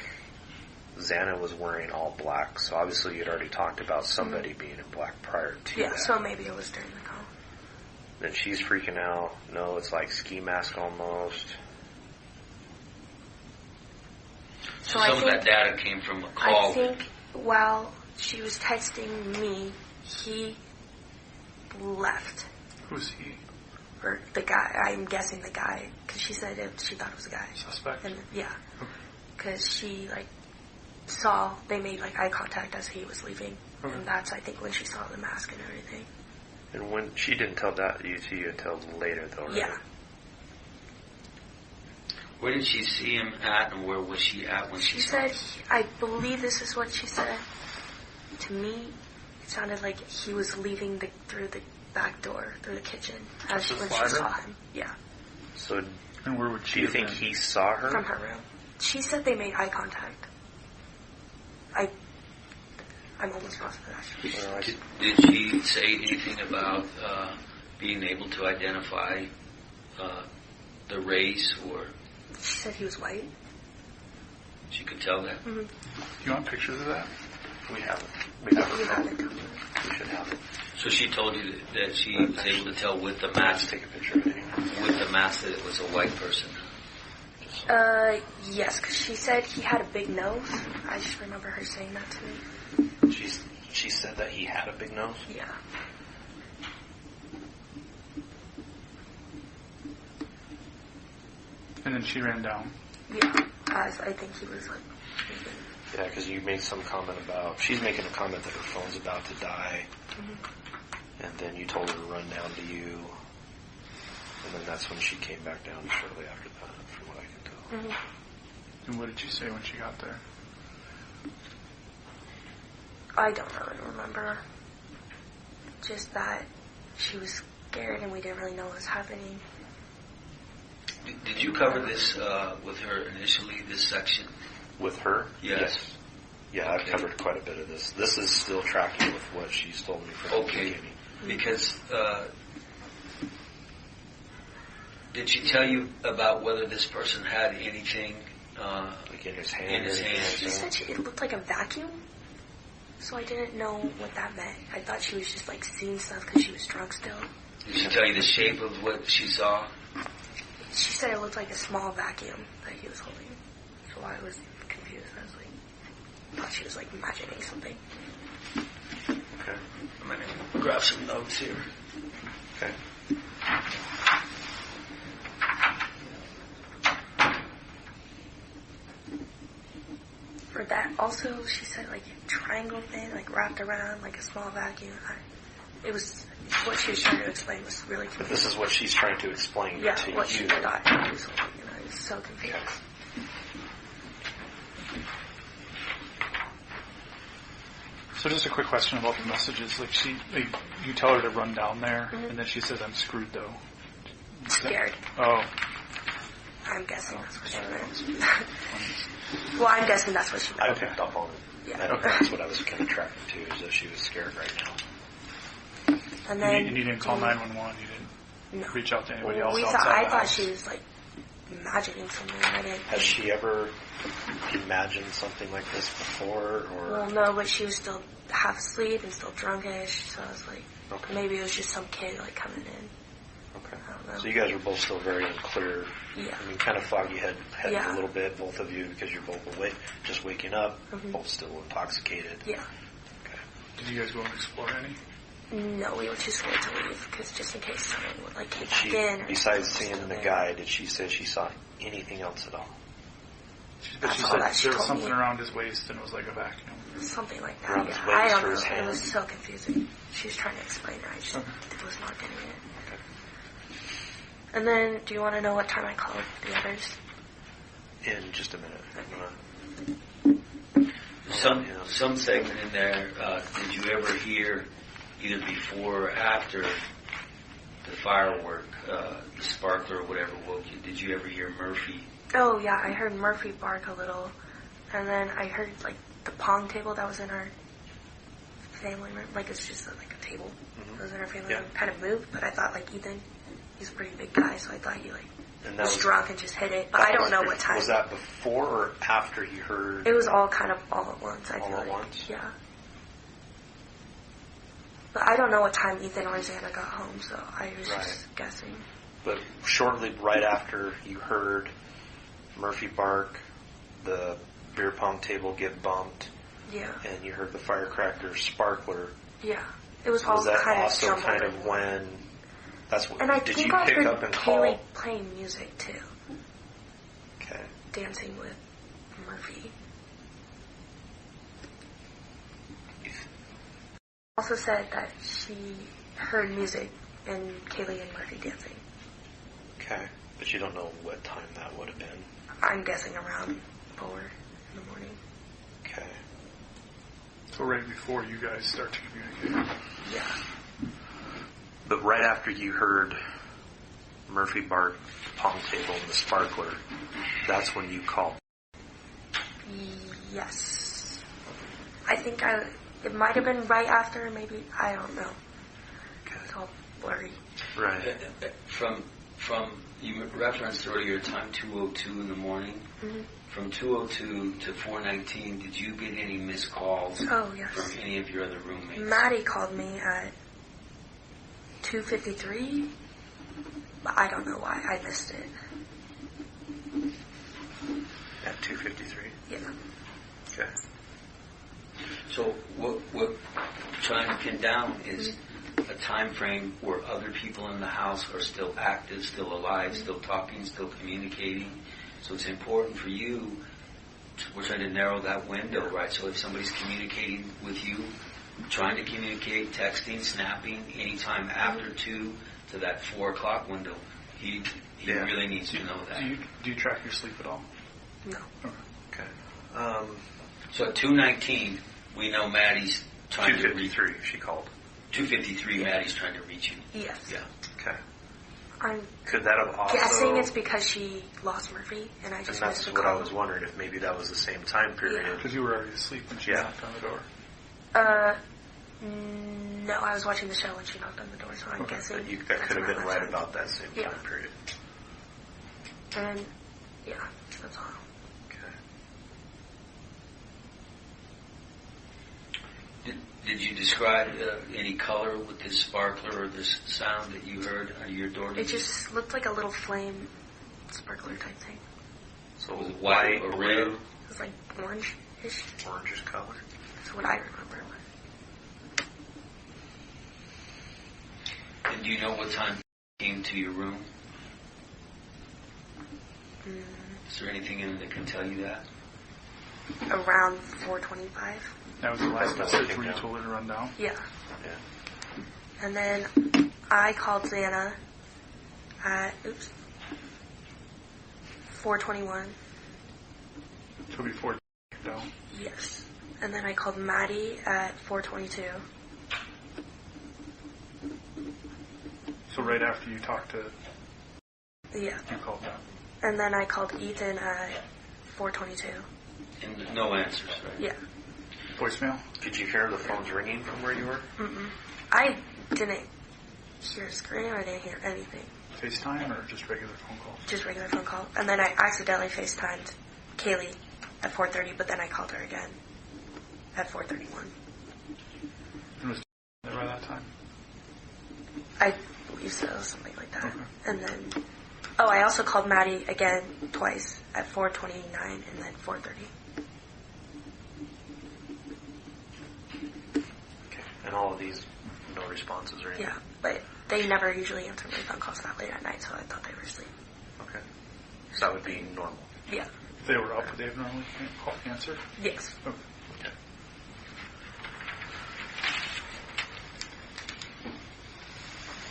Xana was wearing all black, so obviously you'd already talked about somebody being in black prior to Yeah, that. so maybe it was during the call. Then she's freaking out. No, it's like ski mask almost. So I some of think- that data came from a call. I think while she was texting me, he left. Who's he? Or the guy, I'm guessing the guy, because she said she thought it was a guy. Suspect? And yeah, because she they made like eye contact as he was leaving, and that's I think when she saw the mask and everything. And when she didn't tell that to you until later, though, right? Yeah, Where did she see him at, and where was she at when she saw said, him? I believe this is what she said. To me, it sounded like he was leaving through the back door, through the kitchen, Just when the she slider? saw him. Yeah. So And where would Do she you have think been? he saw her? From her room. She said they made eye contact. I'm almost positive that. Did she say anything about being able to identify the race, or She said he was white. she could tell that? Mm-hmm. You want pictures of that? We haven't. We You haven't. haven't told me. We should have it. So she told you that she was able to tell with the Let's mask, take a picture of it. with the mask, that it was a white person. Yes, because she said he had a big nose. I just remember her saying that to me. She said that he had a big nose. Yeah. And then she ran down. Yeah. I think he was like. Yeah, because you made some comment about, she's making a comment that her phone's about to die, and then you told her to run down to you, and then that's when she came back down shortly after that, from what I can tell. Mm-hmm. And what did she say when she got there? I don't really remember. Just that she was scared and we didn't really know what was happening. Did you cover this with her initially, this section? With her? Yes. Yeah, I've covered quite a bit of this. This is still tracking with what she's told me from the beginning. Because did she tell you about whether this person had anything Like in his hand? She said it looked like a vacuum. So I didn't know what that meant. I thought she was just like seeing stuff because she was drunk still. Did she tell you the shape of what she saw? She said it looked like a small vacuum that he was holding. So I was confused. I was like, thought she was like imagining something. Okay. I'm going to grab some notes here. Okay. For that, also, she said like a triangle thing, like wrapped around like a small vacuum. It was what she was trying to explain was really confusing. This is what she's trying to explain Yeah, to what you. she thought he was holding, and I was so confused. Okay. So just a quick question about the messages. Like you tell her to run down there, and then she says, "I'm screwed though." Scared. Oh. I'm guessing that's what she meant. Well, I'm guessing that's what she I meant. picked up on it. Yeah. I think that's what I was kind of tracking too, is that she was scared right now. And then And you didn't call 911. You didn't reach out to anybody else outside I the thought house. she was like imagining something. I didn't. Has she ever imagined something like this before, or? Well, no, but she was still half asleep and still drunkish. So I was like, Okay. maybe it was just some kid like coming in. Okay. I don't know. So you guys are both still very unclear. Yeah. I mean, kind of foggy head Yeah. a little bit, both of you, because you're both just waking up, both still intoxicated. Yeah. Okay. Did you guys go and explore any? No, we were too scared to leave because just in case someone would like kick Did she, back in. Or besides something seeing the there. guy, did she say she saw anything else at all? But she That's all said that she there was told something me. around his waist and it was like a vacuum. Something like that. Around his Yeah. waist I don't or know. his It hand? was so confusing. She was trying to explain it. I just Okay. was not getting it. Okay. And then, do you want to know what time I called the others? In just a minute. Some segment in there, did you ever hear, either before or after the firework, the sparkler or whatever woke you, did you ever hear Murphy? Oh, yeah, I heard Murphy bark a little. And then I heard, like, the pong table that was in our family room. Like, it's just, like, a table that was in our family room. Kind of moved, but I thought, like, Ethan, he's a pretty big guy, so I thought he, like, And that was drunk and just hit it. But I don't know what time. Was that before or after he heard? It was all kind of all at once, I All feel at like. once? Yeah. But I don't know what time Ethan or Xana got home, so I was just guessing. But shortly right after you heard Murphy bark, the beer pong table get bumped, Yeah. and you heard the firecracker sparkler. Yeah. It was all Was that kind of also jumbled kind in of one. when? That's what. And I did think you I pick heard up and Kaylee call? playing music too, Okay. dancing with Murphy. Also said that she heard music and Kaylee and Murphy dancing. Okay. But you don't know what time that would have been. I'm guessing around 4 in the morning. Okay. So right before you guys start to communicate. Yeah. But right after you heard Murphy barked, the pong table, and the sparkler, that's when you called. Yes. I think it might have been right after, maybe, I don't know. Okay. It's all blurry. Right. From you referenced earlier time 2:02 in the morning. Mm-hmm. From 2:02 to 4:19, did you get any missed calls Yes. from any of your other roommates? Maddie called me at 2:53, but I don't know why. I missed it. At 2:53? Yeah. Okay. So what trying to pin down is a time frame where other people in the house are still active, still alive, still talking, still communicating. So it's important for you. We're trying to narrow that window, right? So if somebody's communicating with you, trying to communicate, texting, snapping, anytime after 2 to that 4 o'clock window, he really needs to know that. Do you track your sleep at all? No. Okay. So at 2:19, we know Maddie's trying to reach. 2:53, she called. 2:53, Maddie's trying to reach you. Yes. Yeah. Okay. I'm Could that have also... guessing it's because she lost Murphy, and I just And missed that's the what call. I was wondering, if maybe that was the same time period. Because you were already asleep when she Yeah. knocked on the door. No, I was watching the show when she knocked on the door, so I'm guessing That that's could have been around right that about that same Yeah. time period. time. And, yeah, that's all. Okay. Did you describe any color with this sparkler or this sound that you heard on your door? It just looked like a little flame sparkler type thing. So was it white or red? It was like orange-ish. Orangish color. That's what I remember. And do you know what time it came to your room? Is there anything in it that can tell you that? Around 4:25. That was the last That's message nothing where you down. told her to run down? Yeah. Yeah. And then I called Xana at 4:21. So before down. Yes. And then I called Maddie at 4:22. So right after you talked to, Yeah. you called that. And then I called Ethan at 4:22. And no answers, right? Yeah. Voicemail? Did you hear the phones ringing from where you were? Mm-mm. I didn't hear a scream. I didn't hear anything. FaceTime or just regular phone call? Just regular phone call. And then I accidentally FaceTimed Kaylee at 4:30, but then I called her again at 4:31. And was there by that time? I believe so, something like that. Okay. And then, I also called Maddie again twice at 4:29 and then 4:30. Okay. And all of these, no responses or anything? Yeah, but they never usually answer my phone calls that late at night, so I thought they were asleep. Okay. So that would be normal. Yeah. If they were up, would they have normally answered? Yes. Okay. Okay.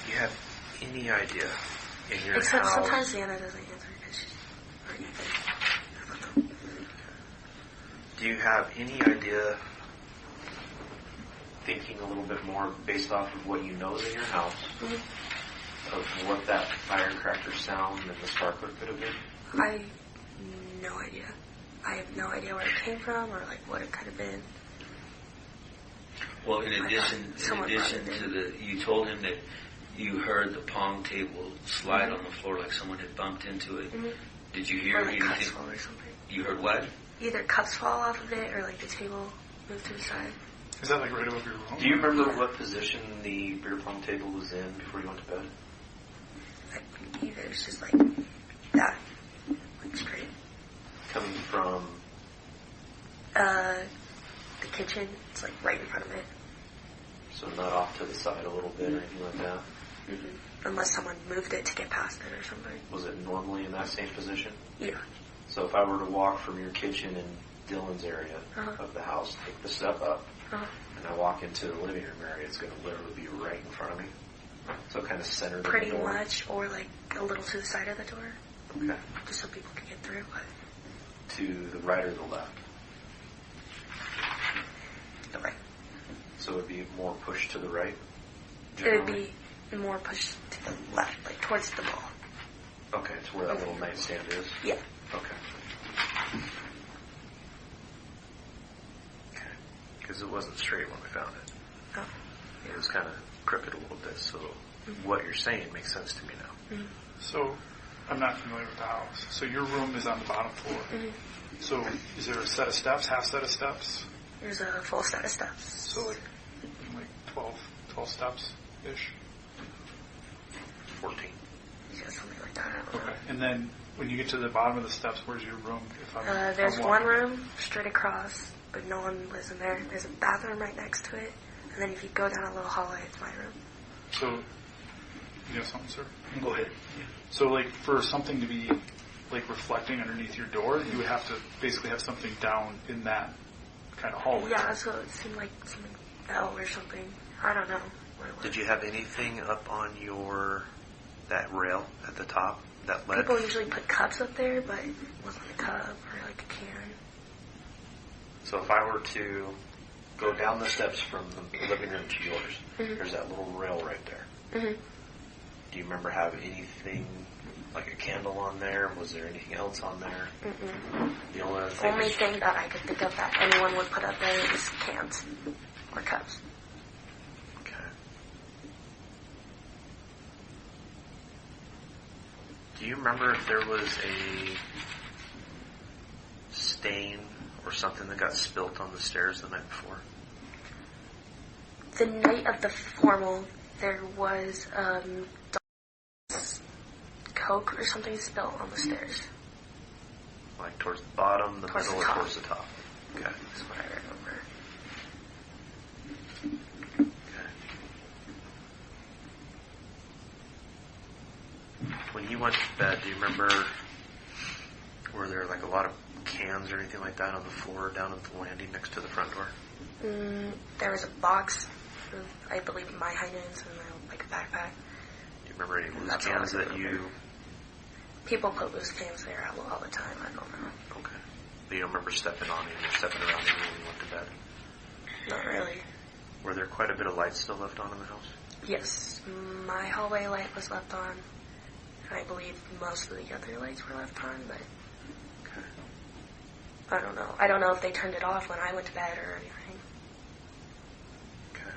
Do you have any idea in your Except house? sometimes Xana doesn't answer because she's pregnant. I don't know. Do you have any idea, thinking a little bit more based off of what you know is in your house, of what that firecracker sound and the sparkler could have been? I have no idea. I have no idea where it came from or like what it could have been. Well, in addition Someone to brought it you told him that you heard the pong table slide on the floor like someone had bumped into it. Mm-hmm. Did you hear Or like cups anything? fall or something. You heard what? Either cups fall off of it or like the table moved to the side. Is that like right above your room? Do you remember what position the beer pong table was in before you went to bed? I believe it was just like that. Like straight. Coming from... The kitchen. It's like right in front of it. So not off to the side a little bit or anything like that? Mm-hmm. Unless someone moved it to get past it or something. Was it normally in that same position? Yeah. So if I were to walk from your kitchen in Dylan's area of the house, take the step up, and I walk into the living room area, it's going to literally be right in front of me. So kind of centered Pretty in the door. much, or like a little to the side of the door, Okay. just so people can get through. But To the right or the left? the right. So it would be more pushed to the right? It would generally? be more pushed to the left, like towards the wall. Okay, it's where that little nightstand is? Yeah. Okay. Okay. Because it wasn't straight when we found it. Oh. It was kind of crooked a little bit, so what you're saying makes sense to me now. Mm-hmm. So, I'm not familiar with the house. So your room is on the bottom floor. Mm-hmm. So, is there a set of steps, half set of steps? There's a full set of steps. So like 12 steps-ish? 14. Yeah, something like that. I don't know. Okay. And then when you get to the bottom of the steps, where's your room? There's one room straight across, but no one lives in there. There's a bathroom right next to it. And then if you go down a little hallway, it's my room. So, you have something, sir? Go ahead. So, like, for something to be, like, reflecting underneath your door, you would have to basically have something down in that kind of hallway. Yeah, so it seemed like something fell or something. I don't know what it was. Did you have anything up on that rail at the top that led? People usually put cups up there, but it wasn't a cup or like a can. So if I were to go down the steps from the living room to yours, there's that little rail right there. Mm-hmm. Do you remember having anything like a candle on there? Was there anything else on there? Mm-mm. The only other The thing only thing that I could think of that anyone would put up there is cans or cups. Okay. Do you remember if there was a stain or something that got spilt on the stairs the night before? The night of the formal, there was Coke or something spilled on the stairs. Like towards the bottom, the Towards middle, the or top. towards the top? Okay. That's what I remember. Okay. When you went to bed, do you remember, were there like a lot of cans or anything like that on the floor down at the landing next to the front door? There was a box of, I believe, my Heinens and like a backpack. Do you remember any loose That's all cans I that remember. you... People put loose cans there all the time. I don't know. Okay. But you don't remember stepping on it or stepping around it when you went to bed? Not really. Were there quite a bit of lights still left on in the house? Yes, my hallway light was left on. And I believe most of the other lights were left on, but Okay. I don't know. I don't know if they turned it off when I went to bed or anything. Okay.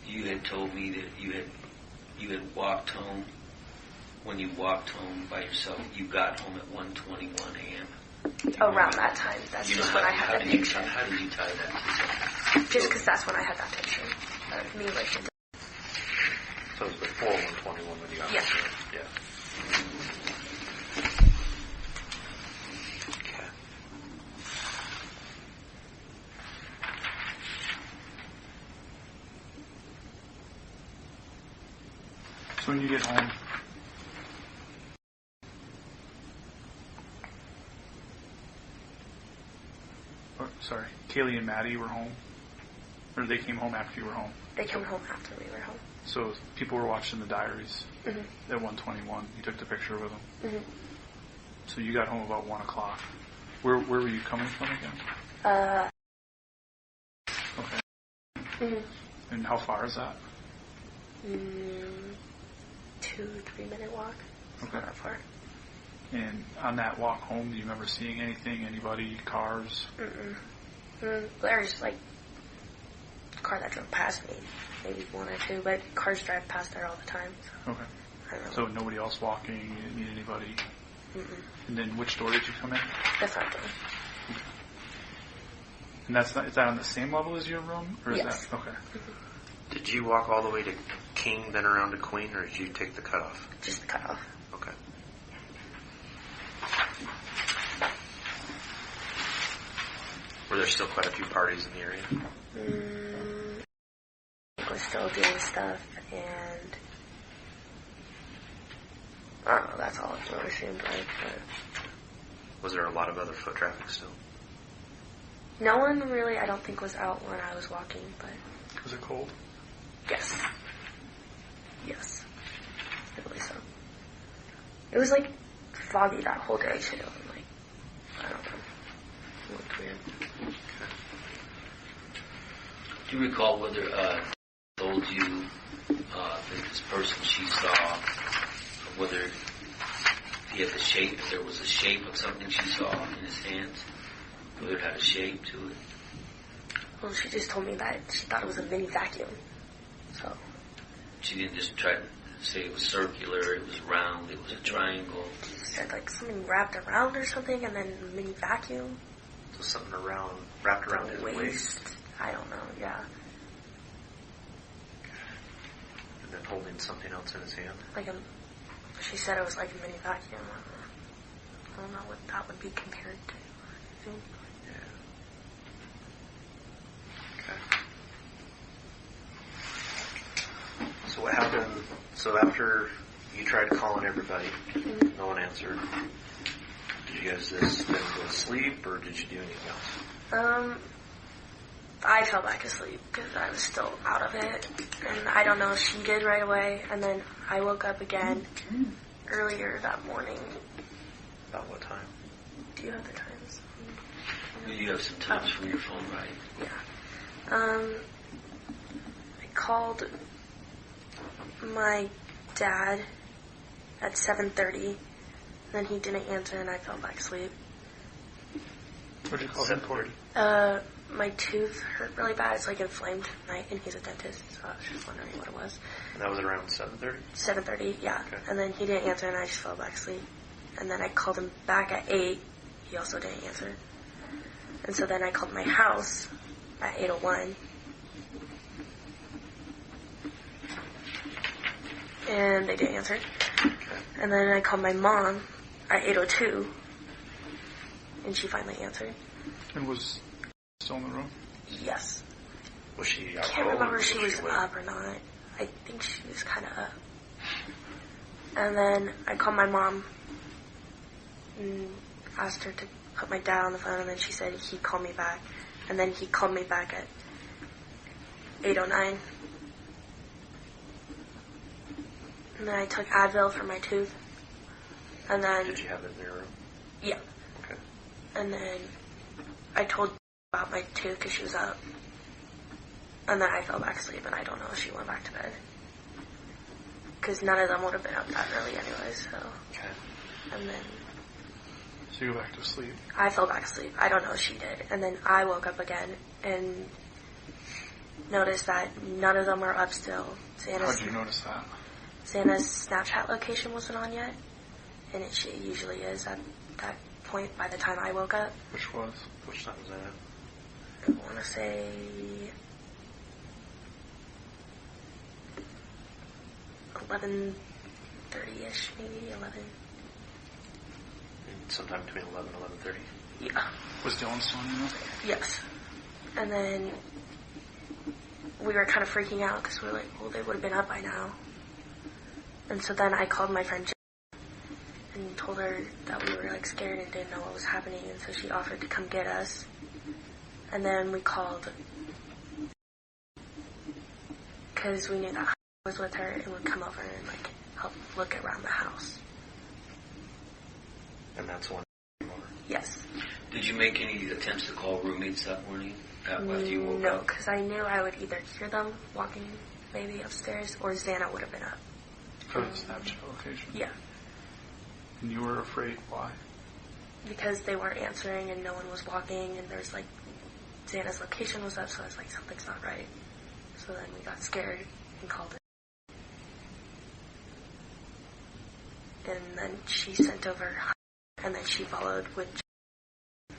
You had told me that you had walked home. When you walked home by yourself, you got home at 1:21 a.m. Around that time, that's just when I had that picture. How did you tie that to something? Just because that's when I had that picture of me waking up. So it was before 121 when you got Yeah. home? Yeah. Okay. So when you get home, sorry, Kaylee and Maddie were home? Or they came home after you were home? They came home after we were home. So people were watching the diaries Mm-hmm. at 1:21. You took the picture with them. Mm-hmm. So you got home about 1 o'clock. Where were you coming from again? Okay. Mm-hmm. And how far is that? 2-3 minute walk. It's Okay. not that far. And on that walk home, do you remember seeing anything? Anybody? Cars? There's like a car that drove past me, maybe one or two, but cars drive past there all the time. So Okay. I don't know. So nobody else walking? You didn't meet anybody? Mm-mm. And then which door did you come in? The front door. And that's not, is that on the same level as your room? Or is Yes. that, okay. Did you walk all the way to King, then around to Queen, or did you take the cutoff? Just the cutoff. Okay. Were there still quite a few parties in the area? We're still doing stuff, and I don't know, that's all it really seemed like. But Was there a lot of other foot traffic still? no one really, I don't think, was out when I was walking, but Was it cold? yes. Yes. It was like foggy that whole day too. Like, I don't know. It looked weird. Do you recall whether told you that this person she saw, whether he had the shape, if there was a shape of something she saw in his hands, whether it had a shape to it? Well, she just told me that she thought it was a mini vacuum. So. She didn't just try to say it was circular, it was round, it was a triangle. She said like something wrapped around or something, and then a mini vacuum. So something wrapped around his waist. I don't know, yeah. And then holding something else in his hand. She said it was like a mini vacuum. I don't know what that would be compared to. Yeah. Okay. So what happened? So after you tried calling everybody, no one answered. Did you guys just then go to sleep, or did you do anything else? I fell back asleep because I was still out of it, and I don't know if she did right away. And then I woke up again earlier that morning. About what time? Do you have the times? You have some times from your phone, right? Yeah. I called my dad at 7:30. Then he didn't answer, and I fell back asleep. What did you call him for? My tooth hurt really bad. It's like inflamed tonight, and he's a dentist, so I was just wondering what it was. And that was around 7:30? 7:30, yeah. Okay. And then he didn't answer, and I just fell back asleep. And then I called him back at 8. He also didn't answer. And so then I called my house at 8:01. And they didn't answer. Okay. And then I called my mom at 8:02. And she finally answered. And was still in the room? Yes. Was she I out can't cold, remember or if she was awake? up or not. I think she was kind of up. And then I called my mom and asked her to put my dad on the phone, and then she said he'd call me back. And then he called me back at 8:09. And then I took Advil for my tooth. And then... Did you have it in your room? Yeah. Okay. And then I told about my tooth because she was up. And then I fell back asleep, and I don't know if she went back to bed. Because none of them would have been up that early anyway, so... Okay. And then So you go back to sleep. I fell back asleep. I don't know if she did. And then I woke up again and noticed that none of them were up still. How did you notice that? Santa's Snapchat location wasn't on yet. And it usually is at that point by the time I woke up. Which was? Which time was that? I want to say 11:30ish, maybe 11. Sometime between 11 and 11:30? Yeah. Was Dylan still in the room? Yes. And then we were kind of freaking out because we were like, well, they would have been up by now. And so then I called my friend and told her that we were like scared and didn't know what was happening, and so she offered to come get us. And then we called because we knew that I was with her and would come over and like help look around the house. And that's when came over? Yes. Did you make any attempts to call roommates that morning after you woke No, up? because I knew I would either hear them walking maybe upstairs or Xana would have been up. For the Snapchat location? Yeah. And you were afraid? Why? Because they weren't answering and no one was walking, and there's like Xana's location was up, so I was like, something's not right. So then we got scared and called it. And then she sent over, and then she followed with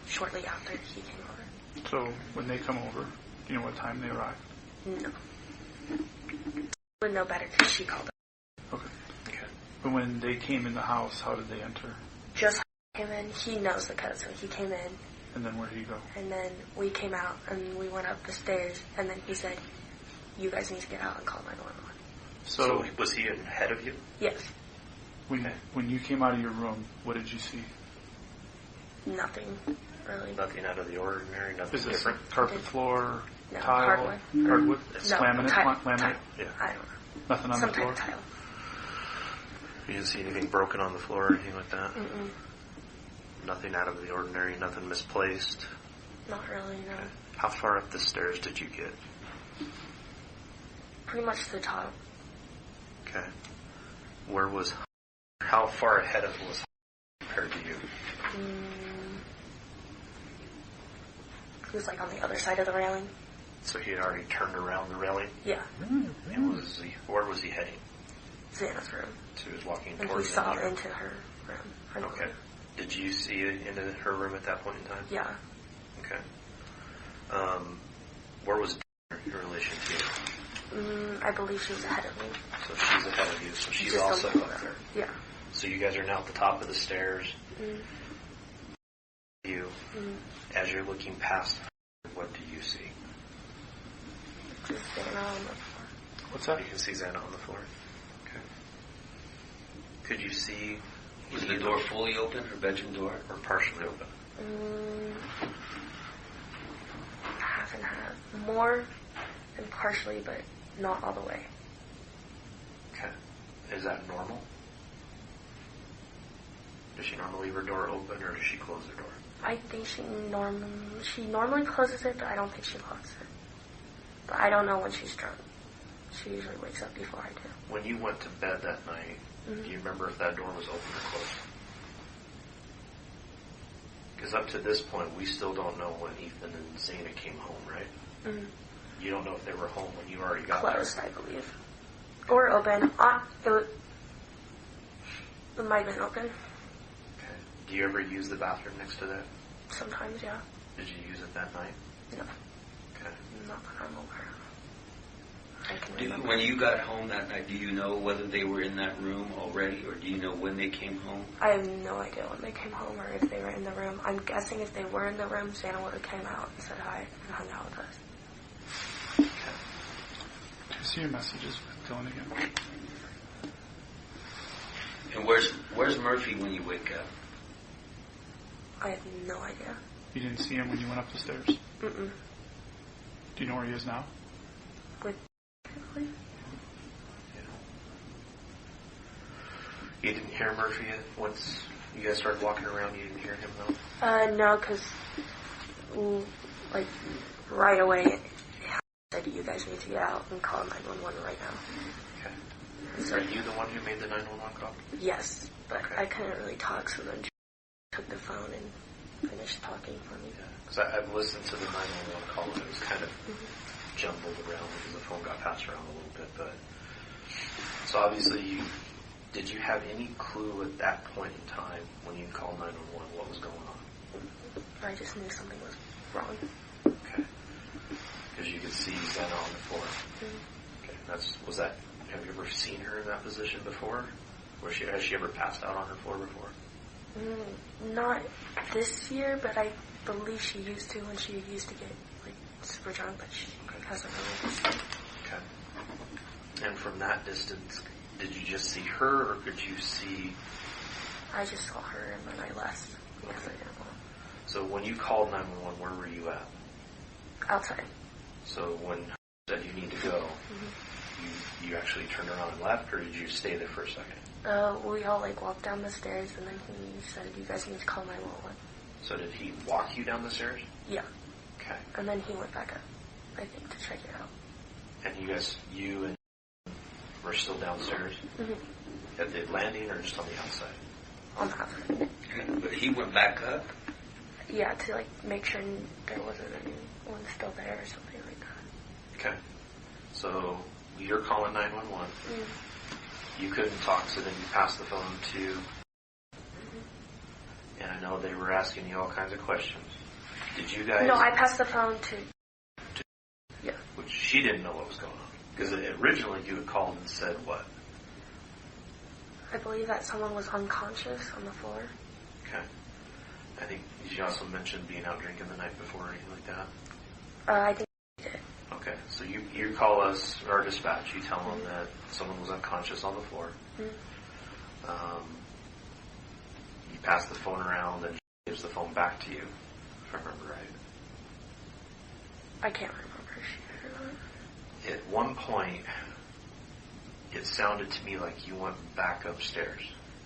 shortly after he came over. So when they come over, do you know what time they arrived? No. Would know better because she called it. Okay. Okay. But when they came in the house, how did they enter? Just came in. He knows the code, so he came in. And then where did he go? And then we came out, and we went up the stairs, and then he said, you guys need to get out and call 911. So was he ahead of you? Yes. When you came out of your room, what did you see? Nothing, really. Nothing out of the ordinary, nothing Is this different? carpet floor, No, tile, hardwood. hardwood? No, Laminate? tile. Laminate? Tile. Yeah. I don't know. Nothing on Some the floor? type of tile. You didn't see anything broken on the floor or anything like that? Mm-mm. Nothing out of the ordinary, nothing misplaced? Not really, no. Okay. How far up the stairs did you get? Pretty much to the top. Okay. How far ahead of was compared to you? He was like on the other side of the railing. So he had already turned around the railing? Yeah. And where was he heading? Xana's room. So he was walking And towards he saw room. into her room. Her Okay. room. Did you see into her room at that point in time? Yeah. Okay. Where was in relation to you? I believe she was ahead of me. So she's ahead of you, so she's Just also a little up bit. there. Yeah. So you guys are now at the top of the stairs. As you're looking past, what do you see? Just Xana on the floor. What's that? You can see Xana on the floor. Okay. Could you see... Was the door fully open, her bedroom door? Or partially open? Half and half. More than partially, but not all the way. Okay. Is that normal? Does she normally leave her door open, or does she close her door? I think she normally closes it, but I don't think she locks it. But I don't know when she's drunk. She usually wakes up before I do. When you went to bed that night, do you remember if that door was open or closed? Because up to this point, we still don't know when Ethan and Xana came home, right? You don't know if they were home when you already got Closed, there. I believe. Or open. It might have been open. Okay. Do you ever use the bathroom next to that? Sometimes, yeah. Did you use it that night? No. Okay. Not that I'm aware of. I can remember. When you got home that night, do you know whether they were in that room already, or do you know when they came home? I have no idea when they came home or if they were in the room. I'm guessing if they were in the room, Xana would have came out and said hi and hung out with us. Okay. Do you see your messages with Dylan again? And where's Murphy when you wake up? I have no idea. You didn't see him when you went up the stairs? Mm-mm. Do you know where he is now? With You didn't hear Murphy once you guys started walking around? You didn't hear him though? no, because like right away, it said you guys need to get out and call 911 right now. Okay. So, Are you the one who made the 911 call? yes, but Okay. I couldn't really talk, so then she took the phone and finished talking for me. Because I've listened to the 911 call and it was kind of jumbled around because the phone got passed around a little bit. But so obviously, did you have any clue at that point in time when you called 911 what was going on? I just knew something was wrong. Okay. Because you could see Xana on the floor. Okay. Have you ever seen her in that position before? Has she ever passed out on her floor before? Not this year, but I believe she used to when she used to get like super drunk, but she hasn't really. Okay. And from that distance, did you just see her, or could you see... I just saw her and then I left because I didn't want. So when you called 911, where were you at? Outside. So when you said you need to go, you actually turned around and left, or did you stay there for a second? We all like walked down the stairs and then he said, you guys need to call 911. So did he walk you down the stairs? Yeah. Okay. And then he went back up, I think, to check it out. And you and were still downstairs? At the landing or just on the outside? On the outside. But he went back up? Yeah, to like make sure there wasn't anyone still there or something like that. Okay. So you're calling 911. You couldn't talk, so then you passed the phone to... And I know they were asking you all kinds of questions. Did you guys... No, I passed the phone to... Yeah. Which she didn't know what was going on. Because originally you had called and said what? I believe that someone was unconscious on the floor. Okay. I think you also mentioned being out drinking the night before or anything like that. I think he did. Okay. So you call us, or dispatch, you tell them that someone was unconscious on the floor. You pass the phone around and she gives the phone back to you, if I remember right. I can't remember if she did or not. At one point it sounded to me like you went back upstairs.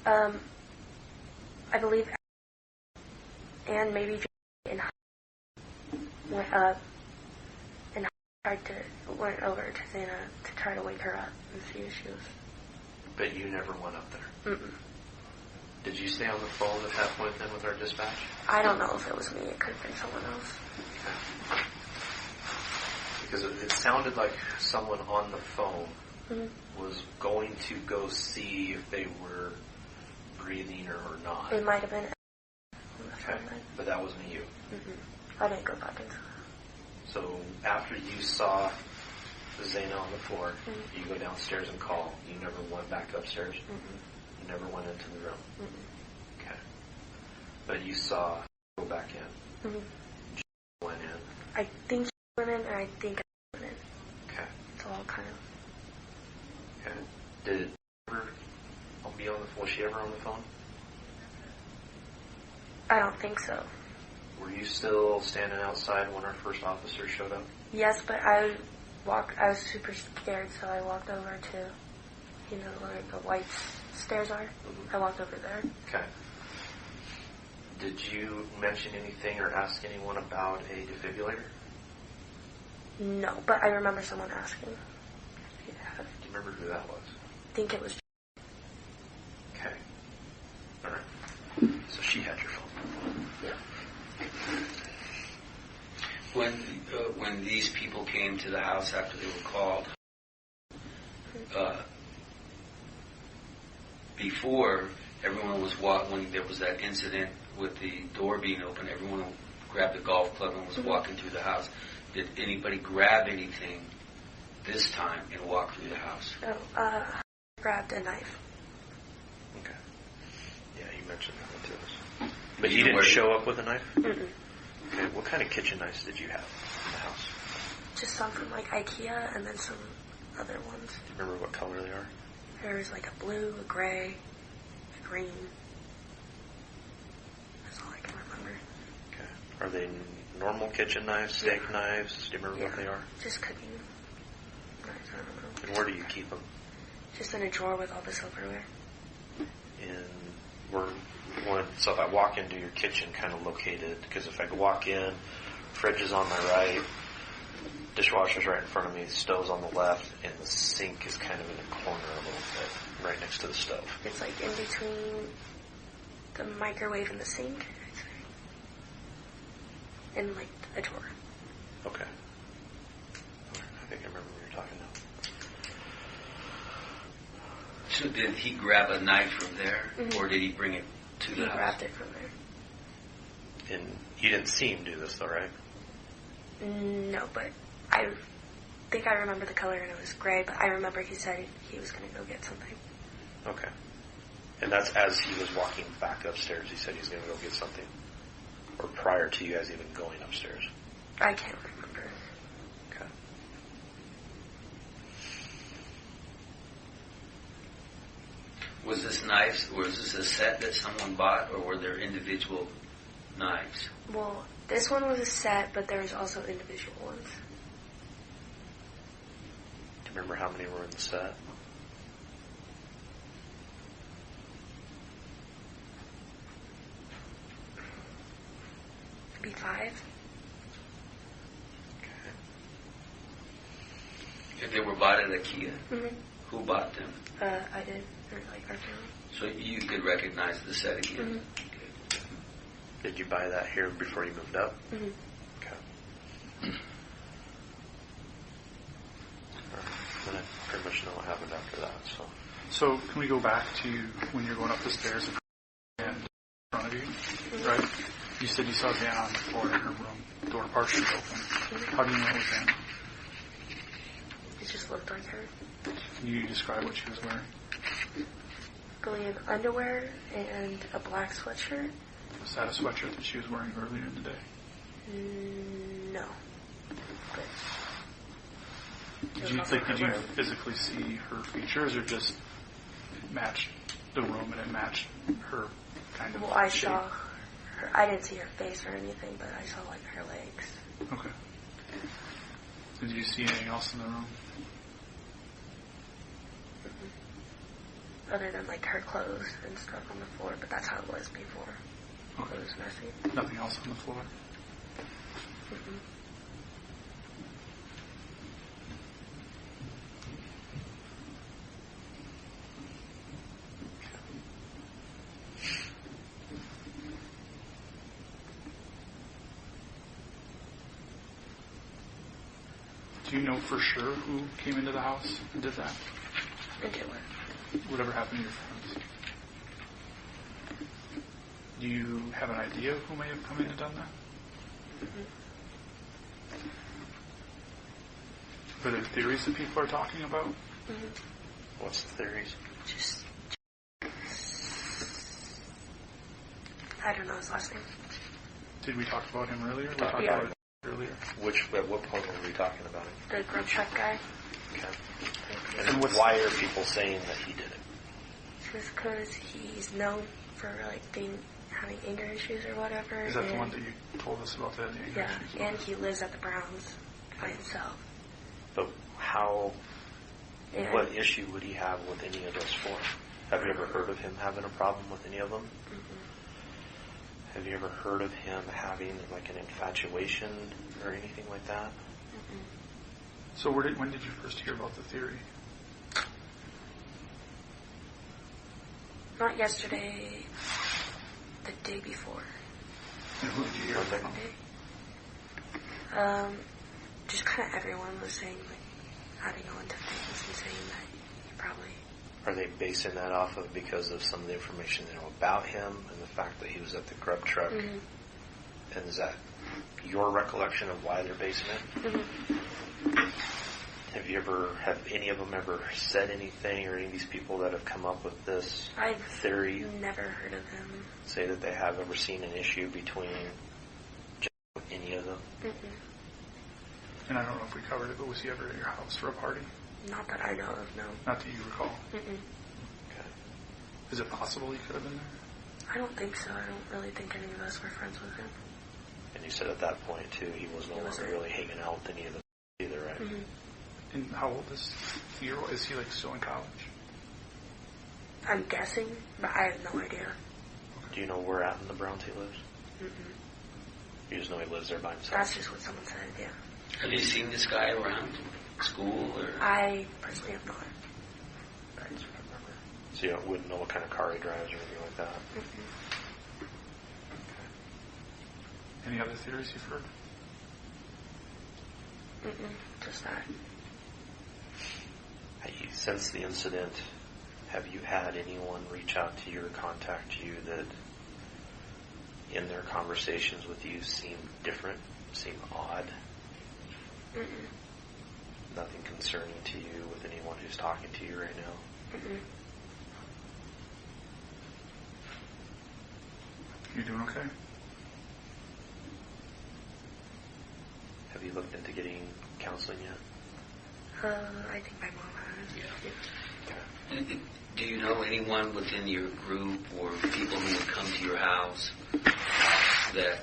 I believe, and maybe in went up and went over to Zana to try to wake her up and see if she was. But you never went up there. Mm-mm. Did you stay on the phone at that point then with our dispatch? I don't know if it was me. It could have been someone else. Okay. Because it sounded like someone on the phone was going to go see if they were breathing or not. It might have been. Okay. But that wasn't you. Mm-hmm. I didn't go back into. So after you saw Zana on the floor, you go downstairs and call. You never went back upstairs? You never went into the room? Okay. But you saw her go back in. She went in. I think she went in, and I think I went in. Okay. It's all kind of. Okay. Did it ever be on the phone? Was she ever on the phone? I don't think so. Were you still standing outside when our first officer showed up? Yes, but I was super scared, so I walked over to, where the white stairs are. I walked over there. Okay. Did you mention anything or ask anyone about a defibrillator? No, but I remember someone asking. Do you remember who that was? I think it was. Okay. All right. So she had your phone. Yeah. When these people came to the house after they were called, before everyone was when there was that incident with the door being open, everyone grabbed a golf club and was walking through the house. Did anybody grab anything this time and walk through the house? I grabbed a knife. Okay. Yeah, you mentioned that one to us. But you didn't show up with a knife? Mm-mm. Okay, what kind of kitchen knives did you have in the house? Just some from like IKEA and then some other ones. Do you remember what color they are? There was like a blue, a gray, a green. That's all I can remember. Okay. Are they normal kitchen knives, steak knives? Do you remember what they are? Just cooking knives, I don't know. And where do you keep them? Just in a drawer with all the silverware. So if I walk into your kitchen, kind of located, because if I walk in, fridge is on my right, dishwasher's right in front of me, the stove's on the left, and the sink is kind of in a corner a little bit, right next to the stove. It's like in between the microwave and the sink, I'd say. In like a drawer. Okay. I think I remember what you're talking now. So did he grab a knife from there, or did he bring it to the house? He grabbed it from there. And you didn't see him do this, though, right? No, but I think I remember the color and it was gray, but I remember he said he was going to go get something. Okay. And that's as he was walking back upstairs, he said he was going to go get something? Or prior to you guys even going upstairs? I can't remember. Okay. Was this a set that someone bought, or were there individual knives? Well, this one was a set, but there was also individual ones. Do you remember how many were in the set? Maybe 5. Okay. If they were bought at IKEA, who bought them? I did, or like our family. So you could recognize the set again. Okay. Did you buy that here before you moved up? Mm-hmm. Okay. Then I pretty much know what happened after that. So can we go back to when you're going up the stairs and in front of you, right? You said you saw Zana on the floor in her room, door partially open. How do you know it was Zana? It just looked like her. Can you describe what she was wearing? Going in underwear and a black sweatshirt. Was that a sweatshirt that she was wearing earlier in the day? No. But did you physically see her features, or just matched the room and it matched her kind of? Well, I shape? saw her. I didn't see her face or anything, but I saw like her legs. Okay. Did you see anything else in the room? other than like her clothes and stuff on the floor, but that's how it was before. Okay. It was messy. Nothing else on the floor? Mm-mm. Do you know for sure who came into the house and did that? And did what? Whatever happened to your friends? Do you have an idea of who may have come in and done that? Mm-hmm. Are there theories that people are talking about? Mm-hmm. What's the theories? Just, I don't know his last name. Did we talk about him earlier? We talked Yeah. about it earlier. At what point were we talking about it? The grub truck guy. Okay. And why are people saying that he did it? Just because he's known for like having anger issues or whatever. Is that the one that you told us about that? Yeah, and he lives at the Browns by himself. But how, And what issue would he have with any of those four? Have you ever heard of him having a problem with any of them? Mm-mm. Have you ever heard of him having like an infatuation or anything like that? Mm-mm. So when did you first hear about the theory? Not yesterday, the day before. And who did you hear it from? Just kind of everyone was saying, like, adding on to things and saying that he probably... Are they basing that off of because of some of the information they know about him and the fact that he was at the grub truck? Mm-hmm. And is that your recollection of why they're basing it? Mm-hmm. Have any of them ever said anything, or any of these people that have come up with this I've theory never heard of him. say that they have ever seen an issue between any of them? Mm-mm. And I don't know if we covered it, but was he ever at your house for a party? Not that I know of, no. Not that you recall. Mm-mm. Okay. Is it possible he could have been there? I don't think so. I don't really think any of us were friends with him. And you said at that point, too, he was no longer really hanging out with any of them either, right? Mm-hmm. And how old is he? Is he like still in college? I'm guessing, but I have no idea. Do you know where out in the Browns he lives? Mm-mm. You just know he lives there by himself? That's just what someone said, yeah. Have you seen this guy around school or? I personally have not. I just remember. So you wouldn't know what kind of car he drives or anything like that? Mm-mm. Any other theories you've heard? Mm-mm. Just that. Since the incident, have you had anyone reach out to you or contact you that in their conversations with you seem different, seem odd? Mm-mm. Nothing concerning to you with anyone who's talking to you right now? Mm-mm. You doing okay? Have you looked into getting counseling yet? I think my mom has. Yeah. Okay. Do you know anyone within your group or people who would come to your house that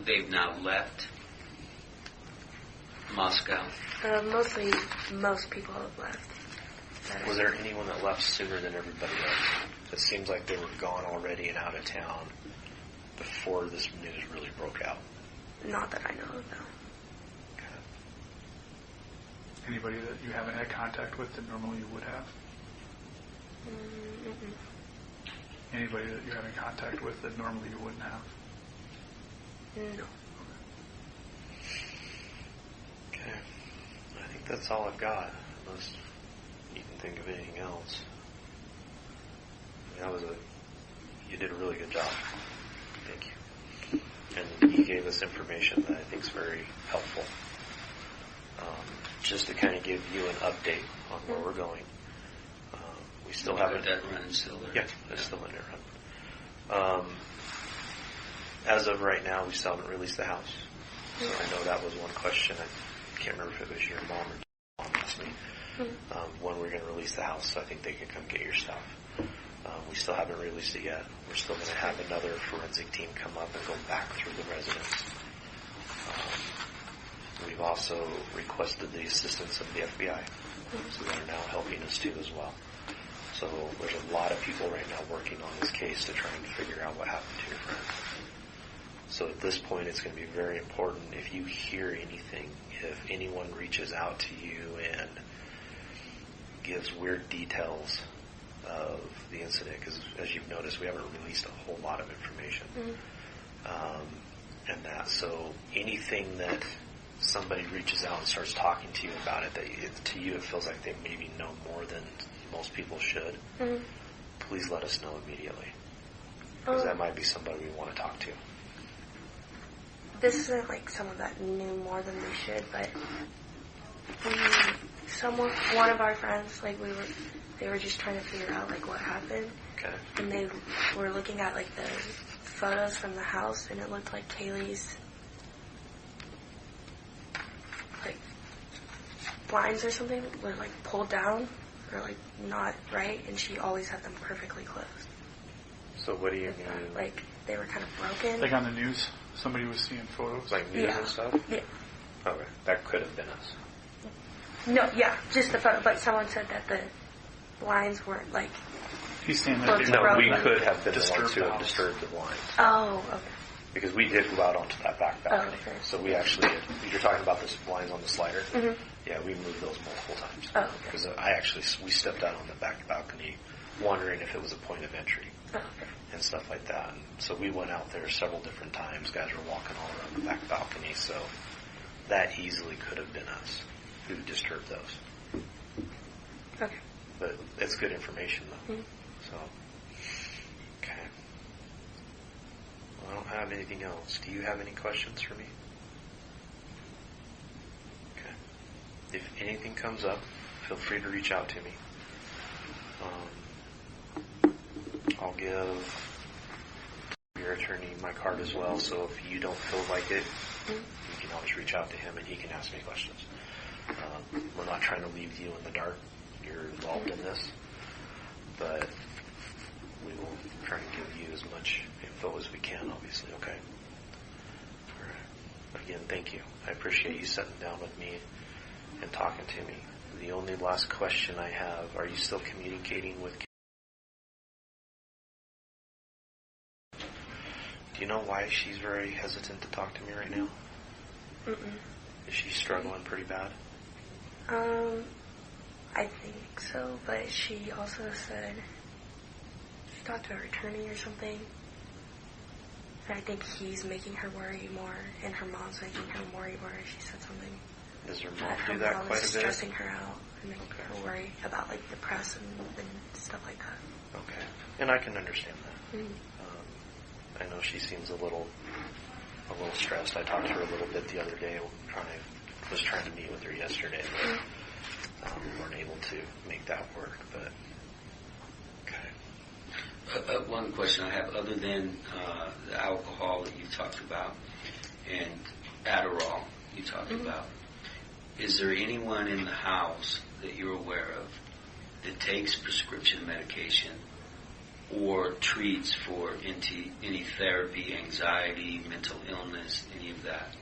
they've now left Moscow? Mostly, most people have left. Was there anyone that left sooner than everybody else? It seems like they were gone already and out of town before this news really broke out. Not that I know of, no. Anybody that you haven't had contact with that normally you would have? Mm-mm. Anybody that you're having contact with that normally you wouldn't have? No. Okay. I think that's all I've got, unless you can think of anything else. You did a really good job. Thank you. And you gave us information that I think is very helpful. Just to kind of give you an update on where we're going. We still haven't... That run still there? Yeah, it's still in there. As of right now, we still haven't released the house. So I know that was one question. I can't remember if it was your mom or mom asked me when we're going to release the house, so I think they can come get your stuff. We still haven't released it yet. We're still going to have another forensic team come up and go back through the residence. We we've also requested the assistance of the FBI. So they're now helping us too as well. So there's a lot of people right now working on this case to try and figure out what happened to your friend. So at this point, it's going to be very important if you hear anything, if anyone reaches out to you and gives weird details of the incident, because as you've noticed, we haven't released a whole lot of information. And that, so anything that somebody reaches out and starts talking to you about it, to you it feels like they maybe know more than most people should, please let us know immediately. Because that might be somebody we want to talk to. This isn't like someone that knew more than they should, but one of our friends, they were just trying to figure out like what happened. Okay. And they were looking at like the photos from the house, and it looked like Kaylee's like blinds or something were like pulled down or like not right, and she always had them perfectly closed. So what do you mean? Like they were kind of broken. Like on the news, somebody was seeing photos. Like news and stuff? Yeah. Okay, that could have been us. No, yeah, just the photo. But someone said that the blinds weren't like. He's saying that they No, were we could have been the ones disturbed who the have house. disturbed the blinds. Oh, okay. Because we did go out onto that back balcony. Oh, okay. So we actually, you're talking about the blinds on the slider? Mm-hmm. Yeah, we moved those multiple times. Oh, okay. Because we stepped out on the back balcony wondering if it was a point of entry. Oh, okay. And stuff like that. And so we went out there several different times. Guys were walking all around the back balcony. So that easily could have been us who disturbed those. Okay. But it's good information though. Mm-hmm. So, okay. Well, I don't have anything else. Do you have any questions for me? Okay. If anything comes up, feel free to reach out to me. I'll give your attorney my card as well, so if you don't feel like it, you can always reach out to him and he can ask me questions. We're not trying to leave you in the dark. You're involved in this, but we will try and give you as much info as we can, obviously, okay? All right. Again, thank you. I appreciate you sitting down with me and talking to me. The only last question I have, are you still communicating with Do you know why she's very hesitant to talk to me right now? Mm-mm. Is she struggling pretty bad? I think so, but she also said she talked to her attorney or something. And I think he's making her worry more, and her mom's making her worry more. She said something. Does her mom Her do that mom quite is a bit? stressing her out and making her worry about like the press and stuff like that. Okay. And I can understand that. Mm-hmm. I know she seems a little stressed. I talked to her a little bit the other day. Was trying to meet with her yesterday, but we weren't able to make that work. But okay. One question I have, other than the alcohol that you talked about and Adderall you talked about, is there anyone in the house that you're aware of that takes prescription medication or treats for any therapy, anxiety, mental illness, any of that?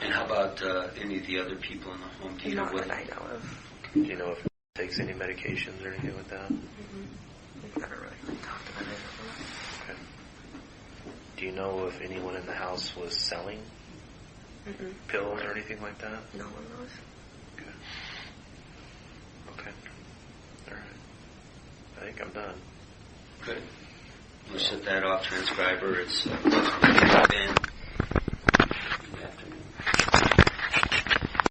And how about any of the other people in the home? Do you Not know what? that I know of. Do you know if he takes any medications or anything like that? We've never really talked about it. Okay. Do you know if anyone in the house was selling pills or anything like that? No one knows. Okay. Okay. All right. I think I'm done. Good. We'll shut that off, transcriber. It's Ben.